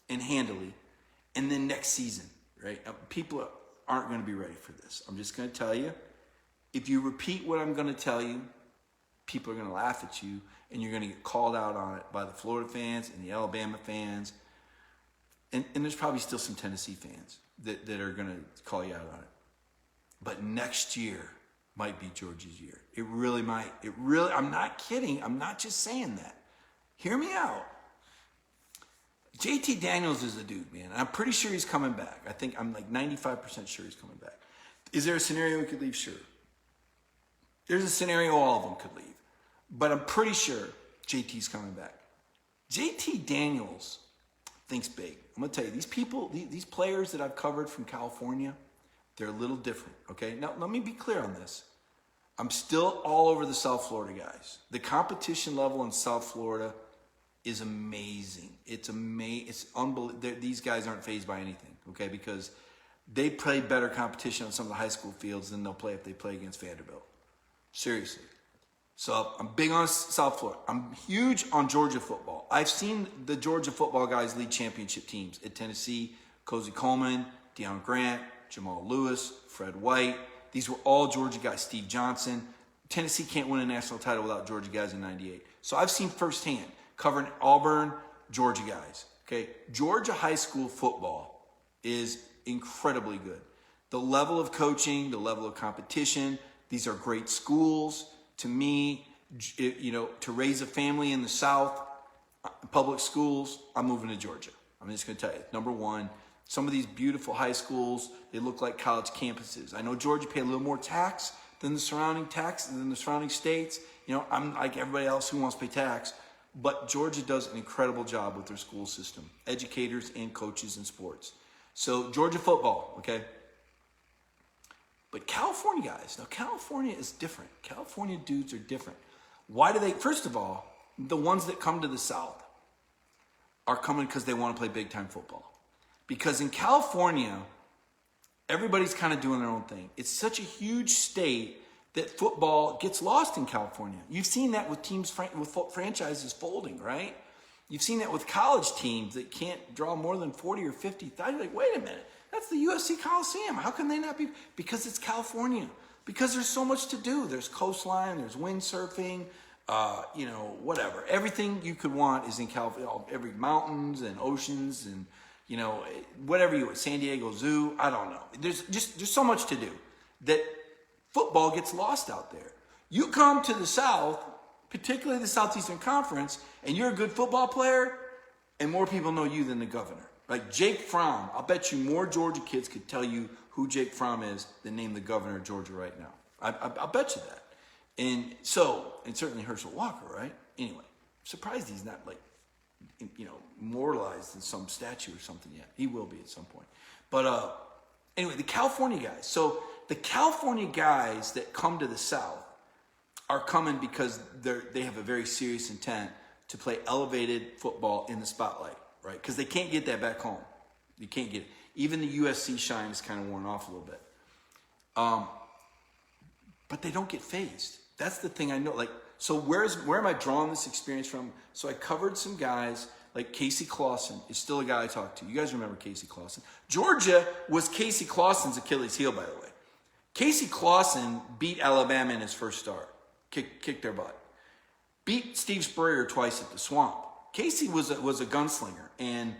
A: and handily. And then next season, right? People aren't going to be ready for this. I'm just going to tell you, if you repeat what I'm going to tell you, people are going to laugh at you, and you're going to get called out on it by the Florida fans and the Alabama fans. And there's probably still some Tennessee fans that are going to call you out on it. But next year might be Georgia's year. It really might. I'm not kidding. I'm not just saying that. Hear me out. JT Daniels is a dude, man. I'm pretty sure he's coming back. I'm like 95% sure he's coming back. Is there a scenario he could leave? Sure. There's a scenario all of them could leave. But I'm pretty sure JT's coming back. JT Daniels thinks big. I'm going to tell you, these people, these players that I've covered from California, they're a little different, okay? Now, let me be clear on this. I'm still all over the South Florida guys. The competition level in South Florida is amazing. It's unbelievable. These guys aren't fazed by anything, okay? Because they play better competition on some of the high school fields than they'll play if they play against Vanderbilt. Seriously. So I'm big on South Florida. I'm huge on Georgia football. I've seen the Georgia football guys lead championship teams at Tennessee. Cozy Coleman, Deion Grant, Jamal Lewis, Fred White. These were all Georgia guys. Steve Johnson. Tennessee can't win a national title without Georgia guys in '98. So I've seen firsthand, covering Auburn, Georgia guys. Okay, Georgia high school football is incredibly good. The level of coaching, the level of competition, these are great schools. To me, to raise a family in the South, public schools, I'm moving to Georgia. I'm just going to tell you, number one, some of these beautiful high schools, they look like college campuses. I know Georgia paid a little more tax than the surrounding states. I'm like everybody else who wants to pay tax. But Georgia does an incredible job with their school system, educators and coaches in sports. So Georgia football, okay? But California guys, now California is different. California dudes are different. Why do they, first of all, the ones that come to the South are coming because they want to play big time football. Because in California, Everybody's kind of doing their own thing. It's such a huge state that football gets lost in California. You've seen that with teams, with franchises folding, right? You've seen that with college teams that can't draw more than 40 or 50,000. You're like, wait a minute, that's the USC Coliseum. How can they not be? Because it's California. Because there's so much to do. There's coastline, there's windsurfing, whatever. Everything you could want is in California. Every mountains and oceans and, whatever you want. San Diego Zoo, I don't know. There's so much to do that football gets lost out there. You come to the South, particularly the Southeastern Conference, and you're a good football player, and more people know you than the governor. Like Jake Fromm, I'll bet you more Georgia kids could tell you who Jake Fromm is than name the governor of Georgia right now. I'll bet you that. And certainly Herschel Walker, right? Anyway, surprised he's not immortalized in some statue or something yet. He will be at some point. But anyway, the California guys. So the California guys that come to the South are coming because they have a very serious intent to play elevated football in the spotlight, right? Because they can't get that back home. You can't get it. Even the USC shine is kind of worn off a little bit. But they don't get phased. That's the thing I know. Like, so where am I drawing this experience from? So I covered some guys like Casey Clausen is still a guy I talked to. You guys remember Casey Clausen? Georgia was Casey Clausen's Achilles heel, by the way. Casey Clausen beat Alabama in his first start. Kicked their butt. Beat Steve Spurrier twice at the Swamp. Casey was a gunslinger and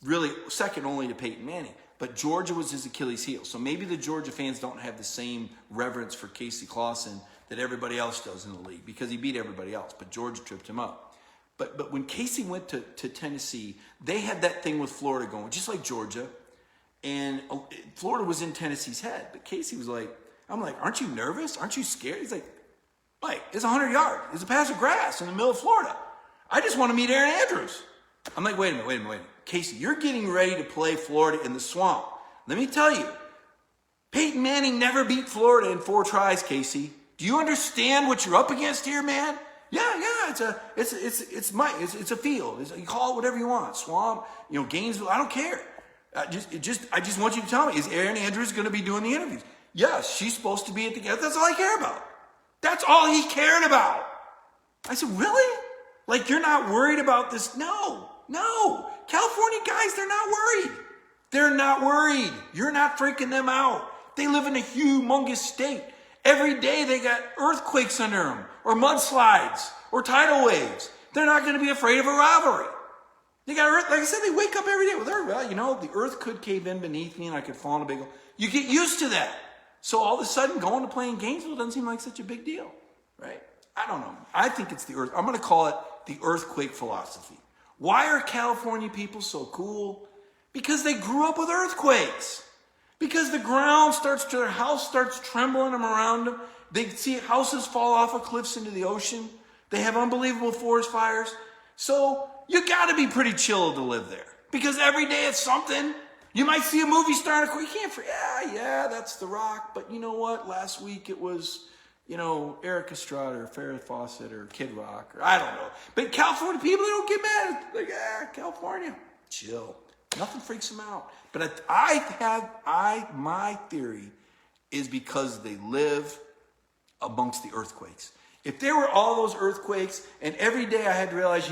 A: really second only to Peyton Manning. But Georgia was his Achilles heel. So maybe the Georgia fans don't have the same reverence for Casey Clausen that everybody else does in the league because he beat everybody else. But Georgia tripped him up. But when Casey went to Tennessee, they had that thing with Florida going, just like Georgia. And Florida was in Tennessee's head. But Casey was like, I'm like, aren't you nervous? Aren't you scared? He's like, Mike, it's 100 yards. It's a patch of grass in the middle of Florida. I just want to meet Aaron Andrews. I'm like, wait a minute. Casey, you're getting ready to play Florida in the Swamp. Let me tell you, Peyton Manning never beat Florida in 4 tries, Casey. Do you understand what you're up against here, man? Yeah, it's a field. You call it whatever you want. Swamp, Gainesville, I don't care. I just want you to tell me, is Aaron Andrews going to be doing the interviews? Yes, she's supposed to be at the game. That's all I care about. That's all he cared about. I said, really? Like, you're not worried about this? No. California guys, they're not worried. They're not worried. You're not freaking them out. They live in a humongous state. Every day they got earthquakes under them, or mudslides, or tidal waves. They're not going to be afraid of a rivalry. They got earth, like I said, they wake up every day with earth. Well, the earth could cave in beneath me and I could fall in a big hole. You get used to that. So all of a sudden, going to play in Gainesville doesn't seem like such a big deal, right? I don't know. I think it's the earth. I'm going to call it the earthquake philosophy. Why are California people so cool? Because they grew up with earthquakes. Because the ground their house starts trembling them around them. They see houses fall off of cliffs into the ocean. They have unbelievable forest fires. So you got to be pretty chill to live there. Because every day it's something. You might see a movie star. You can't. Yeah, that's The Rock. But you know what? Last week it was, Eric Estrada or Farrah Fawcett or Kid Rock or I don't know. But California people, they don't get mad. Like, California, chill. Nothing freaks them out. But my theory is because they live amongst the earthquakes. If there were all those earthquakes and every day I had to realize,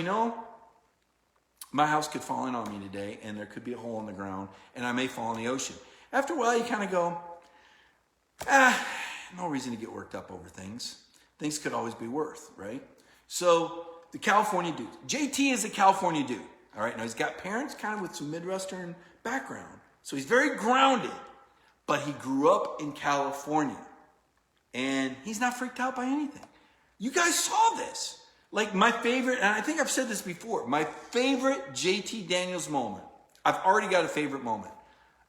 A: my house could fall in on me today and there could be a hole in the ground and I may fall in the ocean. After a while, you kind of go, no reason to get worked up over things. Things could always be worse, right? So the California dude, JT is a California dude. All right, now he's got parents kind of with some Midwestern background. So he's very grounded, but he grew up in California and he's not freaked out by anything. You guys saw this. Like my favorite, and I think I've said this before, my favorite JT Daniels moment. I've already got a favorite moment.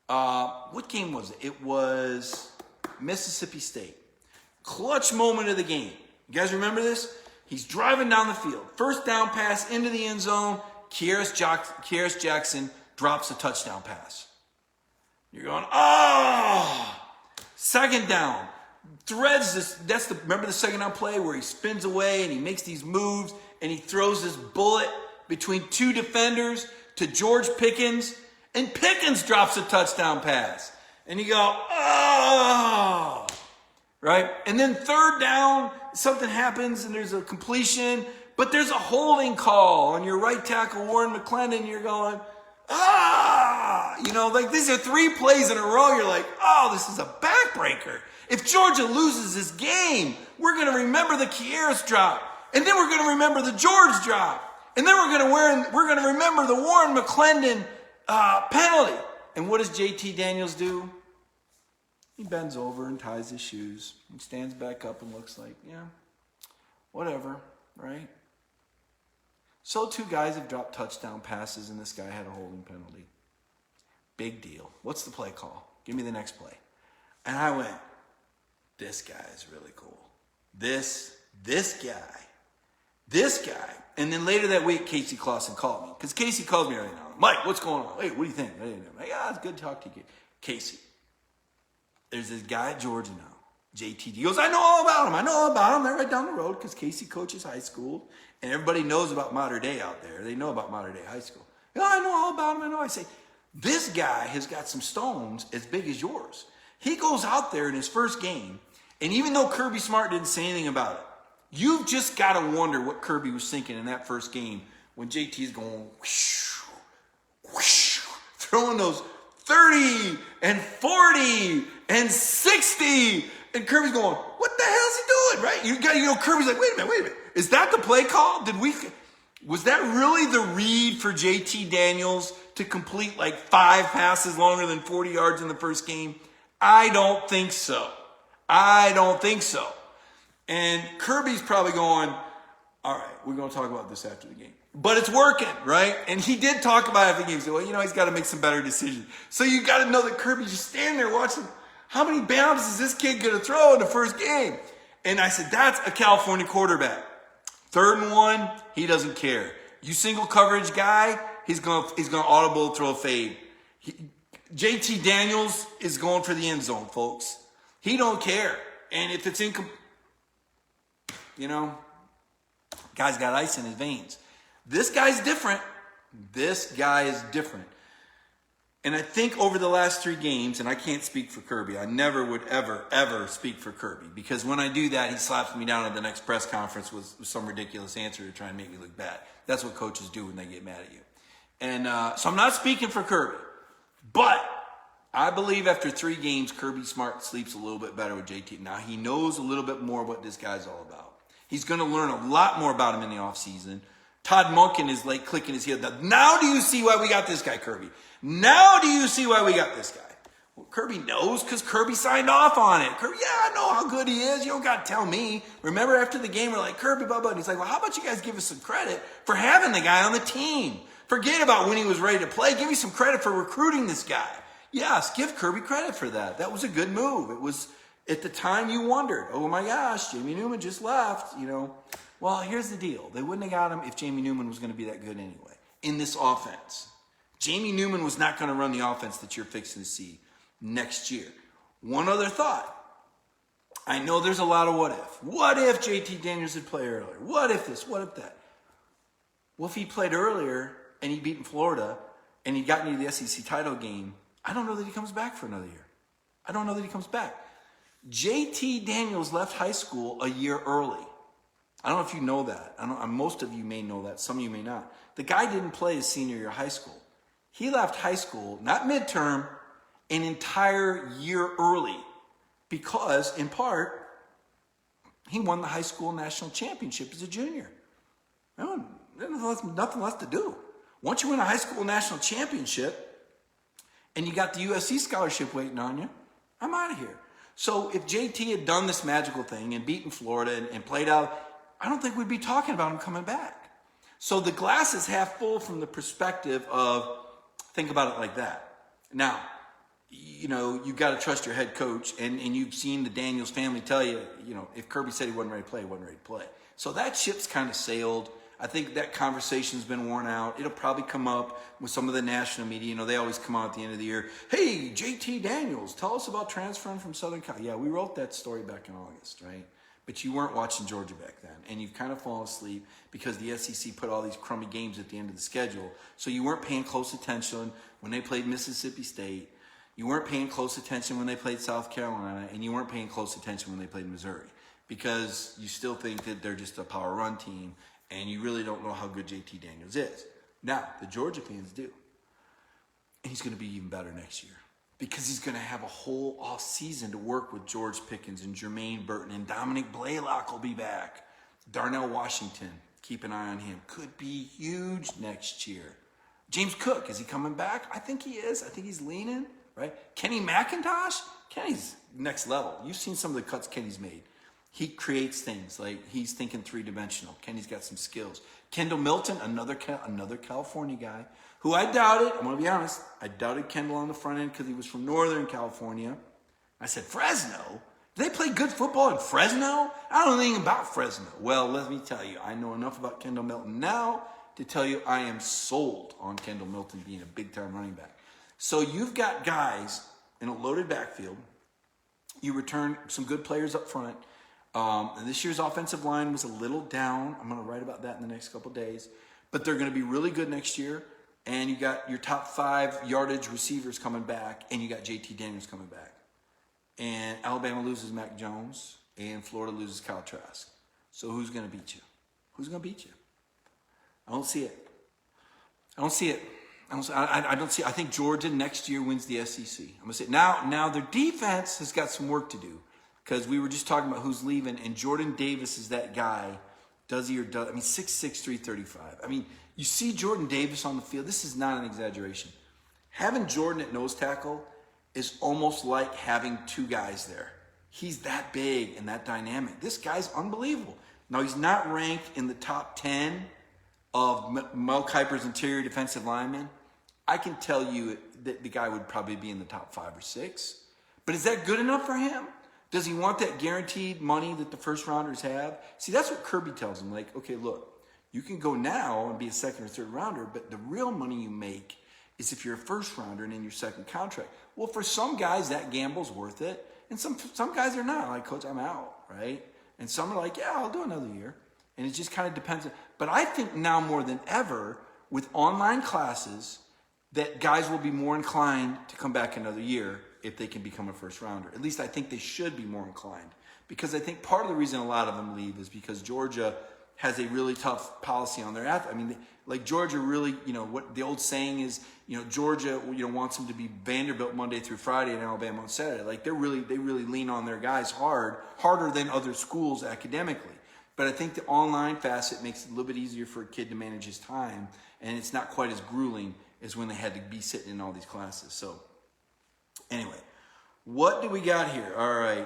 A: What game was it? It was Mississippi State. Clutch moment of the game. You guys remember this? He's driving down the field. First down pass into the end zone. Kieris Jackson drops a touchdown pass. You're going, second down. Threads this. Remember the second down play where he spins away and he makes these moves and he throws this bullet between 2 defenders to George Pickens, and Pickens drops a touchdown pass. And you go, oh, right? And then third down, something happens and there's a completion, but there's a holding call on your right tackle, Warren McClendon, and you're going, like these are 3 plays in a row. You're like, oh, this is a backbreaker. If Georgia loses this game, we're going to remember the Kieras drop. And then we're going to remember the George drop. And then we're going to remember the Warren McClendon penalty. And what does JT Daniels do? He bends over and ties his shoes. He stands back up and looks like, yeah, whatever, right? So 2 guys have dropped touchdown passes, and this guy had a holding penalty. Big deal. What's the play call? Give me the next play. And I went, this guy is really cool. This guy. And then later that week, Casey Clausen called me. Because Casey calls me right now. Mike, what's going on? Hey, what do you think? I'm like, it's good to talk to you. Casey, there's this guy at Georgia now, JT. He goes, I know all about him. They're right down the road because Casey coaches high school. And everybody knows about Mater Dei out there. They know about Mater Dei High School. I know all about him. I say, this guy has got some stones as big as yours. He goes out there in his first game, and even though Kirby Smart didn't say anything about it, you've just got to wonder what Kirby was thinking in that first game when JT's going whoosh, whoosh, throwing those 30 and 40 and 60, and Kirby's going, what the hell is he doing, right? Kirby's like, wait a minute. Is that the play call? Was that really the read for JT Daniels to complete like 5 passes longer than 40 yards in the first game? I don't think so. And Kirby's probably going, all right, we're going to talk about this after the game. But it's working, right? And he did talk about it after the game. He said, well, he's got to make some better decisions. So you got to know that Kirby's just standing there watching, how many bounds is this kid going to throw in the first game? And I said, that's a California quarterback. 3rd and 1, he doesn't care. You single coverage guy, he's going to audible throw a fade. JT Daniels is going for the end zone, folks. He don't care. And if it's guy's got ice in his veins. This guy's different. And I think over the last 3 games, and I can't speak for Kirby. I never would ever speak for Kirby. Because when I do that, he slaps me down at the next press conference with some ridiculous answer to try and make me look bad. That's what coaches do when they get mad at you. And so I'm not speaking for Kirby. But I believe after 3 games, Kirby Smart sleeps a little bit better with JT. Now, he knows a little bit more what this guy's all about. He's going to learn a lot more about him in the offseason. Todd Monken is like clicking his heels. Now do you see why we got this guy, Kirby? Now do you see why we got this guy? Well, Kirby knows because Kirby signed off on it. Kirby, I know how good he is. You don't got to tell me. Remember after the game, we're like, Kirby, blah, blah. And he's like, well, how about you guys give us some credit for having the guy on the team? Forget about when he was ready to play. Give me some credit for recruiting this guy. Yes, give Kirby credit for that. That was a good move. It was, at the time you wondered, oh my gosh, Jamie Newman just left, Well, here's the deal. They wouldn't have got him if Jamie Newman was going to be that good anyway in this offense. Jamie Newman was not going to run the offense that you're fixing to see next year. One other thought. I know there's a lot of what if. What if JT Daniels had played earlier? What if this? What if that? Well, if he played earlier and he beat in Florida and he'd gotten into the SEC title game, I don't know that he comes back for another year. I don't know that he comes back. JT Daniels left high school a year early. I don't know if you know that. Most of you may know that. Some of you may not. The guy didn't play his senior year of high school. He left high school, not midterm, an entire year early because, in part, he won the high school national championship as a junior. There's nothing left to do. Once you win a high school national championship and you got the USC scholarship waiting on you, I'm out of here. So if JT had done this magical thing and beaten Florida and played out, I don't think we'd be talking about him coming back. So the glass is half full from the perspective of, think about it like that. Now, you've got to trust your head coach, and you've seen the Daniels family tell you, if Kirby said he wasn't ready to play, he wasn't ready to play. So that ship's kind of sailed. I think that conversation's been worn out. It'll probably come up with some of the national media. They always come out at the end of the year. Hey, JT Daniels, tell us about transferring from Southern Cal. Yeah, we wrote that story back in August, right? But you weren't watching Georgia back then, and you've kind of fallen asleep because the SEC put all these crummy games at the end of the schedule. So you weren't paying close attention when they played Mississippi State. You weren't paying close attention when they played South Carolina, and you weren't paying close attention when they played Missouri, because you still think that they're just a power run team, and you really don't know how good JT Daniels is. Now, the Georgia fans do. And he's going to be even better next year, because he's going to have a whole off season to work with George Pickens and Jermaine Burton, and Dominic Blaylock will be back. Darnell Washington, keep an eye on him, could be huge next year. James Cook, is he coming back? I think he is. I think he's leaning, right? Kenny McIntosh? Kenny's next level. You've seen some of the cuts Kenny's made. He creates things, like he's thinking three-dimensional. Kenny's got some skills. Kendall Milton, another California guy, who I doubted. I'm going to be honest. I doubted Kendall on the front end because he was from Northern California. I said, Fresno? Do they play good football in Fresno? I don't know anything about Fresno. Well, let me tell you, I know enough about Kendall Milton now to tell you I am sold on Kendall Milton being a big-time running back. So you've got guys in a loaded backfield. You return some good players up front. And this year's offensive line was a little down. I'm going to write about that in the next couple of days. But they're going to be really good next year. And you got your top 5 yardage receivers coming back. And you got JT Daniels coming back. And Alabama loses Mac Jones. And Florida loses Kyle Trask. So who's going to beat you? Who's going to beat you? I don't see it. I don't see it. I don't see it. I think Georgia next year wins the SEC. I'm going to say now their defense has got some work to do. Because we were just talking about who's leaving, and Jordan Davis is that guy. Does he or does? I mean, 6'6", 335. I mean, you see Jordan Davis on the field. This is not an exaggeration. Having Jordan at nose tackle is almost like having 2 guys there. He's that big and that dynamic. This guy's unbelievable. Now, he's not ranked in the top 10 of Mel Kiper's interior defensive linemen. I can tell you that the guy would probably be in the top 5 or 6. But is that good enough for him? Does he want that guaranteed money that the first rounders have? See, that's what Kirby tells him. Like, okay, look, you can go now and be a second or third rounder, but the real money you make is if you're a first rounder and in your second contract. Well, for some guys, that gamble's worth it. And some guys are not. Like, Coach, I'm out, right? And some are like, yeah, I'll do another year. And it just kind of depends. But I think now more than ever, with online classes, that guys will be more inclined to come back another year if they can become a first rounder. At least I think they should be more inclined. Because I think part of the reason a lot of them leave is because Georgia has a really tough policy on their athletes. I mean, like Georgia really, what the old saying is, Georgia, wants them to be Vanderbilt Monday through Friday and Alabama on Saturday. Like they really lean on their guys harder than other schools academically. But I think the online facet makes it a little bit easier for a kid to manage his time, and it's not quite as grueling as when they had to be sitting in all these classes. So anyway, what do we got here? All right.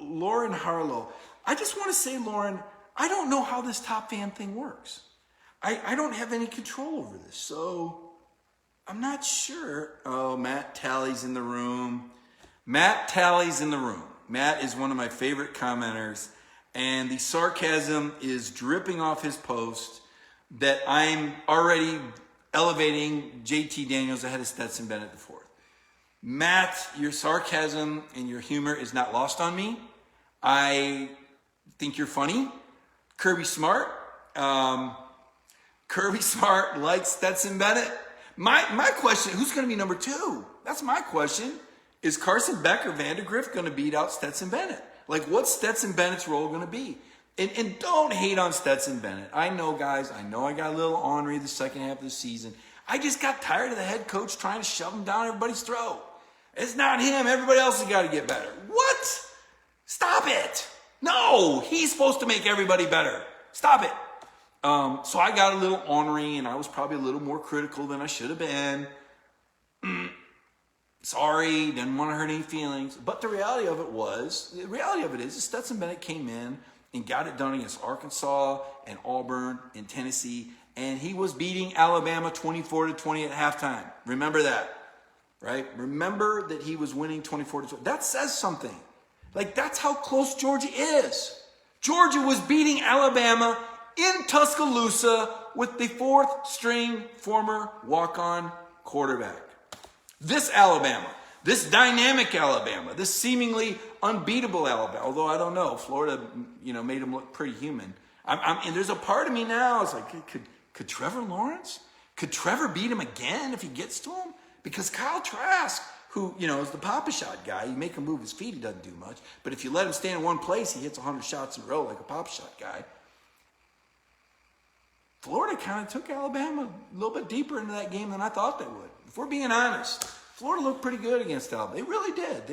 A: Lauren Harlow. I just want to say, Lauren, I don't know how this top fan thing works. I don't have any control over this, so I'm not sure. Oh, Matt Talley's in the room. Matt is one of my favorite commenters, and the sarcasm is dripping off his post that I'm already elevating JT Daniels ahead of Stetson Bennett IV. Matt, your sarcasm and your humor is not lost on me. I think you're funny. Kirby Smart likes Stetson Bennett. My question, who's going to be number 2? That's my question. Is Carson Beck or Vandegrift going to beat out Stetson Bennett? Like, what's Stetson Bennett's role going to be? And don't hate on Stetson Bennett. I know, guys, I got a little ornery the second half of the season. I just got tired of the head coach trying to shove him down everybody's throat. It's not him. Everybody else has got to get better. What? Stop it. No, he's supposed to make everybody better. Stop it. So I got a little ornery, and I was probably a little more critical than I should have been. Sorry, didn't want to hurt any feelings. But the reality of it is Stetson Bennett came in and got it done against Arkansas and Auburn and Tennessee, and he was beating Alabama 24-20 at halftime. Remember that, right? Remember that he was winning 24-20. That says something. Like, that's how close Georgia is. Georgia was beating Alabama in Tuscaloosa with the 4th-string former walk-on quarterback. This Alabama, this dynamic Alabama, this seemingly unbeatable Alabama, although I don't know, Florida, made him look pretty human. And there's a part of me now, it's like, could Trevor Lawrence? Could Trevor beat him again if he gets to him? Because Kyle Trask, who, is the Papa Shot guy, you make him move his feet, he doesn't do much. But if you let him stand in one place, he hits 100 shots in a row like a Papa Shot guy. Florida kind of took Alabama a little bit deeper into that game than I thought they would. If we're being honest, Florida looked pretty good against Alabama. They really did.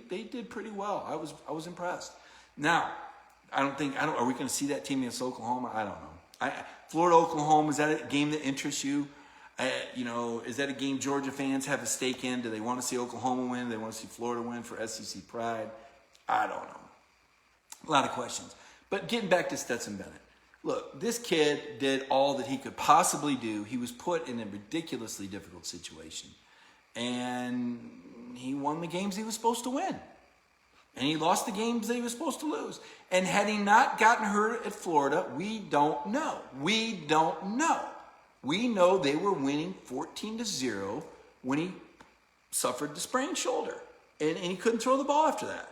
A: They did pretty well. I was impressed. Now, are we going to see that team against Oklahoma? I don't know. Florida, Oklahoma, is that a game that interests you? Is that a game Georgia fans have a stake in? Do they want to see Oklahoma win? Do they want to see Florida win for SEC pride? I don't know. A lot of questions. But getting back to Stetson Bennett. Look, this kid did all that he could possibly do. He was put in a ridiculously difficult situation. And he won the games he was supposed to win. And he lost the games that he was supposed to lose. And had he not gotten hurt at Florida, we don't know. We don't know. We know they were winning 14-0 when he suffered the sprained shoulder. And he couldn't throw the ball after that.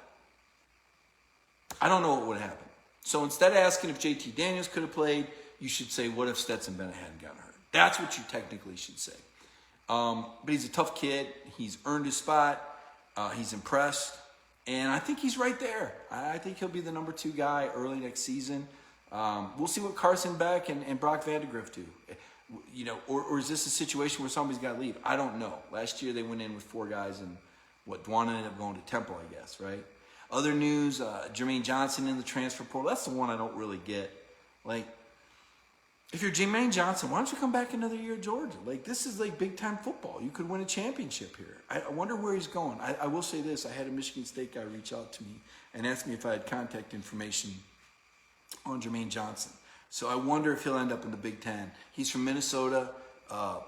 A: I don't know what would have happened. So instead of asking if JT Daniels could have played, you should say, what if Stetson Bennett hadn't gotten hurt? That's what you technically should say. But he's a tough kid. He's earned his spot. He's impressed. And I think he's right there. I think he'll be the number 2 guy early next season. We'll see what Carson Beck and Brock Vandegrift do. Or is this a situation where somebody's got to leave? I don't know. Last year they went in with 4 guys, and Dwan ended up going to Temple, I guess, right? Other news, Jermaine Johnson in the transfer portal. That's the one I don't really get. Like, if you're Jermaine Johnson, why don't you come back another year at Georgia? Like, this is like big-time football. You could win a championship here. I wonder where he's going. I will say this. I had a Michigan State guy reach out to me and ask me if I had contact information on Jermaine Johnson. So I wonder if he'll end up in the Big Ten. He's from Minnesota.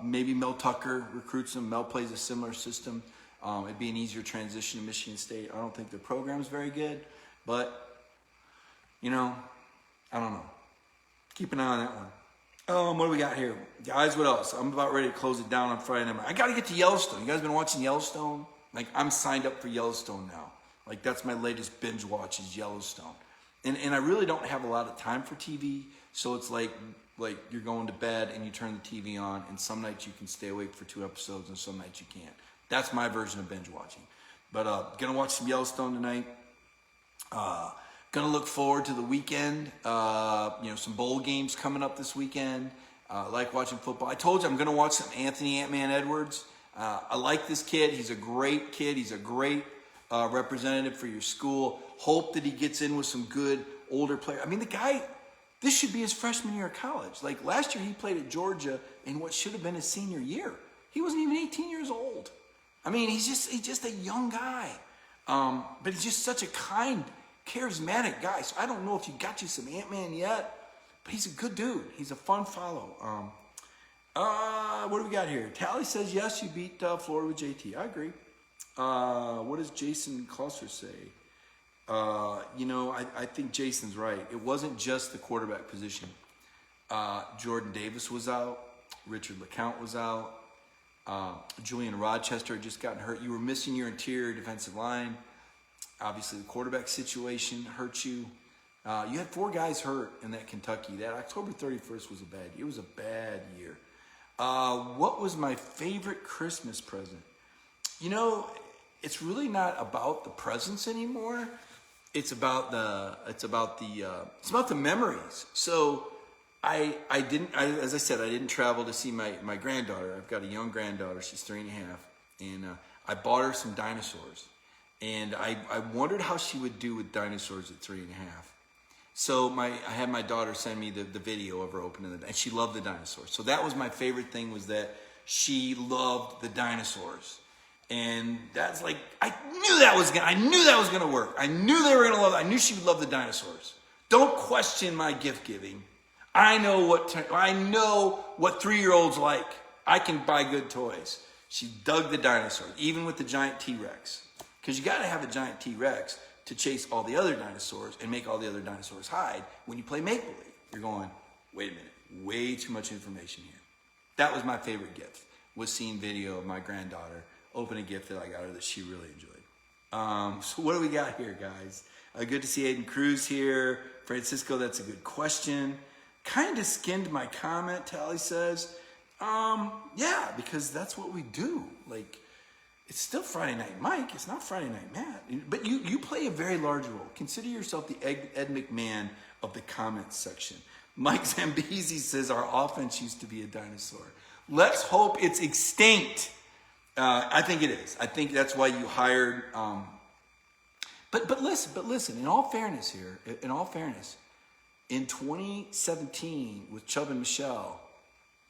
A: Maybe Mel Tucker recruits him. Mel plays a similar system. It'd be an easier transition to Michigan State. I don't think their program's very good. But, I don't know. Keep an eye on that one. What do we got here? Guys, what else? I'm about ready to close it down on Friday night. I got to get to Yellowstone. You guys been watching Yellowstone? Like, I'm signed up for Yellowstone now. Like, that's my latest binge watch is Yellowstone. And I really don't have a lot of time for TV. So it's like you're going to bed and you turn the TV on, and some nights you can stay awake for 2 episodes and some nights you can't. That's my version of binge watching. But gonna watch some Yellowstone tonight. Gonna look forward to the weekend. Some bowl games coming up this weekend. Like watching football. I told you I'm gonna watch some Anthony Ant-Man Edwards. I like this kid. He's a great kid. He's a great representative for your school. Hope that he gets in with some good older players. I mean, the guy, this should be his freshman year of college. Like last year he played at Georgia in what should have been his senior year. He wasn't even 18 years old. I mean, he's just a young guy. But he's just such a kind, charismatic guy. So I don't know if you got you some Ant-Man yet, but he's a good dude. He's a fun follow. What do we got here? Tally says, yes, you beat Florida with JT. I agree. What does Jason Clusser say? I think Jason's right. It wasn't just the quarterback position. Jordan Davis was out. Richard LeCount was out. Julian Rochester had just gotten hurt. You were missing your interior defensive line. Obviously, the quarterback situation hurt you. You had 4 guys hurt in that Kentucky. That October 31st was a bad year. It was a bad year. What was my favorite Christmas present? It's really not about the presents anymore. It's about the memories. So as I said, I didn't travel to see my granddaughter. I've got a young granddaughter. She's 3.5. And I bought her some dinosaurs. And I wondered how she would do with dinosaurs at 3.5. So I had my daughter send me the video of her opening it, and she loved the dinosaurs. So that was my favorite thing, was that she loved the dinosaurs. And that's like, I knew that was gonna work. I knew they were gonna love it. I knew she would love the dinosaurs. Don't question my gift giving. I know what 3-year-olds like. I can buy good toys. She dug the dinosaurs, even with the giant T-Rex. Because you got to have a giant T-Rex to chase all the other dinosaurs and make all the other dinosaurs hide. When you play Make Believe, you're going, wait a minute, way too much information here. That was my favorite gift, was seeing video of my granddaughter open a gift that I got her that she really enjoyed. So what do we got here, guys? Good to see Aiden Cruz here. Francisco, that's a good question. Kind of skinned my comment, Tally says. Yeah, because that's what we do. Like, it's still Friday Night Mike. It's not Friday Night Matt. But you play a very large role. Consider yourself the Ed McMahon of the comments section. Mike Zambezi says our offense used to be a dinosaur. Let's hope it's extinct. I think it is. I think that's why you hired. But listen. In all fairness, in 2017 with Chubb and Michelle,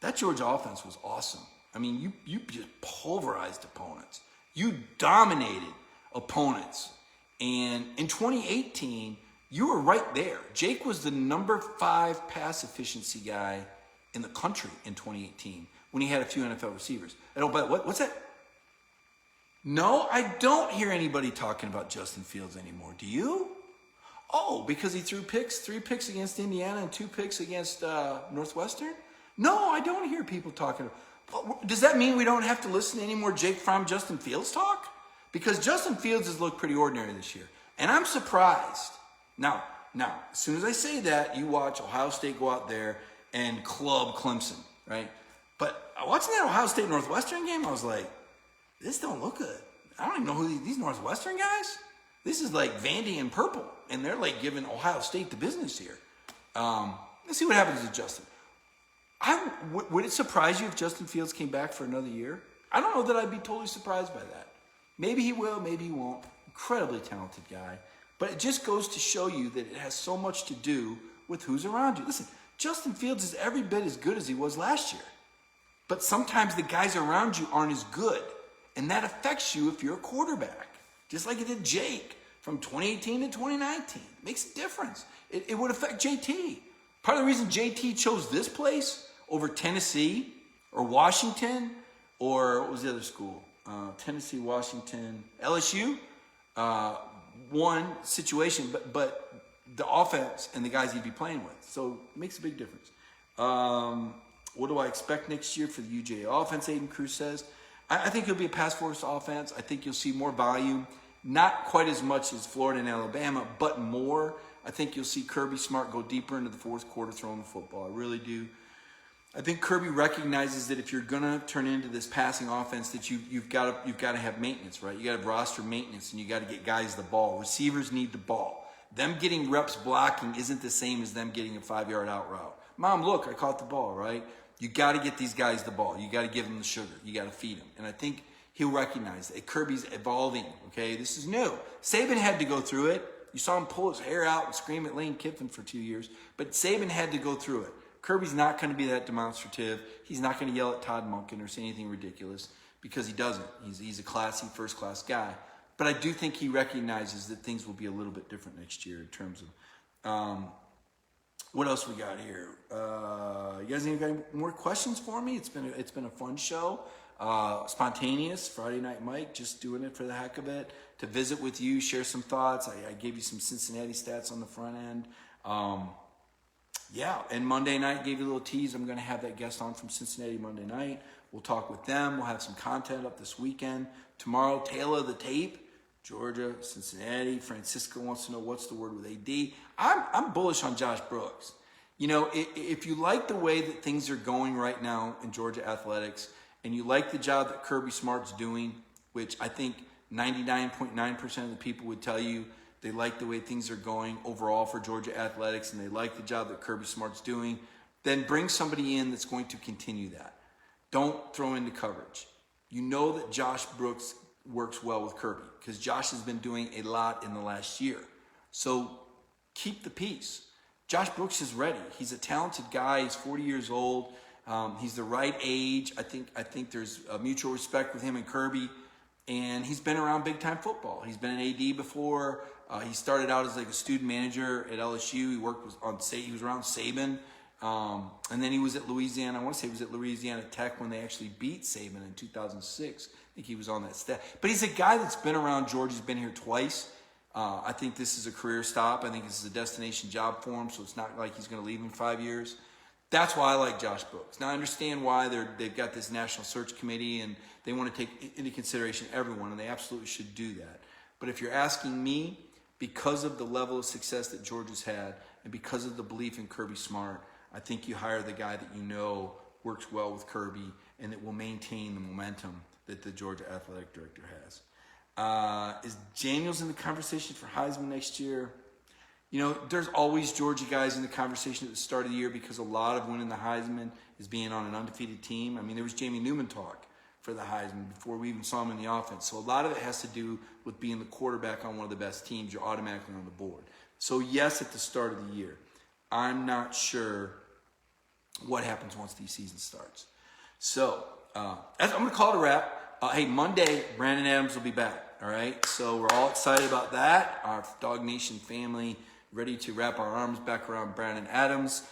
A: that Georgia offense was awesome. I mean, you just pulverized opponents. You dominated opponents. And in 2018, you were right there. Jake was the number 5 pass efficiency guy in the country in 2018 when he had a few NFL receivers. I don't. But what's that? No, I don't hear anybody talking about Justin Fields anymore. Do you? Oh, because he threw 3 picks against Indiana and 2 picks against Northwestern? No, I don't hear people talking. Does that mean we don't have to listen to any more Jake Fromm, Justin Fields talk? Because Justin Fields has looked pretty ordinary this year. And I'm surprised. Now, as soon as I say that, you watch Ohio State go out there and club Clemson, right? But watching that Ohio State Northwestern game, I was like, this don't look good. I don't even know who these Northwestern guys. This is like Vandy and purple, and they're like giving Ohio State the business here. Let's see what happens to Justin. Would it surprise you if Justin Fields came back for another year? I don't know that I'd be totally surprised by that. Maybe he will, maybe he won't. Incredibly talented guy. But it just goes to show you that it has so much to do with who's around you. Listen, Justin Fields is every bit as good as he was last year. But sometimes the guys around you aren't as good. And that affects you if you're a quarterback. Just like it did Jake from 2018 to 2019. It makes a difference. It would affect JT. Part of the reason JT chose this place over Tennessee or Washington or what was the other school? Tennessee, Washington, LSU. One situation, but the offense and the guys he'd be playing with. So it makes a big difference. What do I expect next year for the UGA offense, Aiden Cruz says? I think it'll be a pass-force offense. I think you'll see more volume. Not quite as much as Florida and Alabama, but more. I think you'll see Kirby Smart go deeper into the fourth quarter throwing the football. I really do. I think Kirby recognizes that if you're going to turn into this passing offense, that you've got to have maintenance, right? You got to have roster maintenance, and you got to get guys the ball. Receivers need the ball. Them getting reps blocking isn't the same as them getting a 5-yard out route. Mom, look, I caught the ball, right? You got to get these guys the ball. You got to give them the sugar. You got to feed them. And I think he'll recognize that Kirby's evolving, okay? This is new. Saban had to go through it. You saw him pull his hair out and scream at Lane Kiffin for 2 years. But Saban had to go through it. Kirby's not going to be that demonstrative. He's not going to yell at Todd Monken or say anything ridiculous because he doesn't. He's a classy, first-class guy. But I do think he recognizes that things will be a little bit different next year in terms of what else we got here. You guys got any more questions for me? It's been a fun show. Spontaneous, Friday Night Mike, just doing it for the heck of it, to visit with you, share some thoughts. I gave you some Cincinnati stats on the front end. Yeah, and Monday night, gave you a little tease. I'm going to have that guest on from Cincinnati Monday night. We'll talk with them. We'll have some content up this weekend. Tomorrow, tail of the tape, Georgia, Cincinnati. Francisco wants to know what's the word with AD. I'm bullish on Josh Brooks. You know, if you like the way that things are going right now in Georgia athletics, and you like the job that Kirby Smart's doing, which I think 99.9% of the people would tell you they like the way things are going overall for Georgia athletics, and they like the job that Kirby Smart's doing, then bring somebody in that's going to continue that. Don't throw into coverage. You know that Josh Brooks works well with Kirby because Josh has been doing a lot in the last year. So keep the peace. Josh Brooks is ready. He's a talented guy. He's 40 years old. He's the right age. I think there's a mutual respect with him and Kirby. And he's been around big-time football. He's been an AD before. He started out as like a student manager at LSU. He worked he was around Saban. And then he was at Louisiana. I want to say he was at Louisiana Tech when they actually beat Saban in 2006. I think he was on that staff. But he's a guy that's been around Georgia. He's been here twice. I think this is a career stop. I think this is a destination job for him, so it's not like he's going to leave in 5 years. That's why I like Josh Brooks. Now, I understand why they've got this national search committee and they want to take into consideration everyone, and they absolutely should do that. But if you're asking me, because of the level of success that Georgia's had and because of the belief in Kirby Smart, I think you hire the guy that you know works well with Kirby, and it will maintain the momentum that the Georgia athletic director has. Is Daniels in the conversation for Heisman next year? You know, there's always Georgia guys in the conversation at the start of the year because a lot of winning the Heisman is being on an undefeated team. I mean, there was Jamie Newman talk for the Heisman before we even saw him in the offense. So a lot of it has to do with being the quarterback on one of the best teams. You're automatically on the board. So yes, at the start of the year. I'm not sure what happens once the season starts. So I'm going to call it a wrap. Hey, Monday, Brandon Adams will be back. All right, so we're all excited about that. Our Dog Nation family ready to wrap our arms back around Brandon Adams.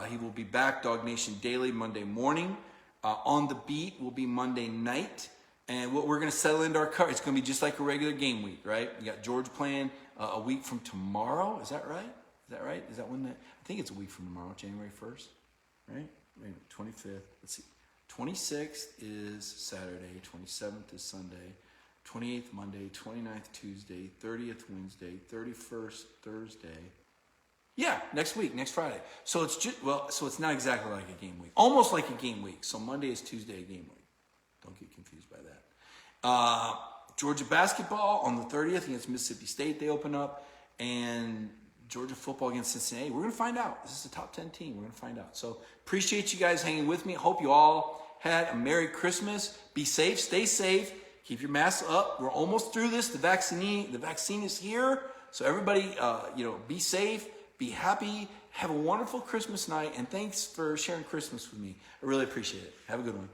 A: He will be back, Dog Nation Daily, Monday morning. On the Beat will be Monday night. And what we're going to settle into our car, it's going to be just like a regular game week, right? We got Georgia playing a week from tomorrow. Is that right? Is that right? Is that when that? I think it's a week from tomorrow, January 1st, right? Wait, 25th. Let's see. 26th is Saturday. 27th is Sunday. 28th Monday, 29th Tuesday, 30th Wednesday, 31st Thursday. Yeah, next week, next Friday. So it's just, well, so it's not exactly like a game week. Almost like a game week. So Monday is Tuesday, a game week. Don't get confused by that. Georgia basketball on the 30th against Mississippi State, they open up. And Georgia football against Cincinnati. We're going to find out. This is a top 10 team. We're going to find out. So appreciate you guys hanging with me. Hope you all had a Merry Christmas. Be safe. Stay safe. Keep your masks up. We're almost through this. The vaccine is here. So everybody, be safe, be happy, have a wonderful Christmas night, and thanks for sharing Christmas with me. I really appreciate it. Have a good one.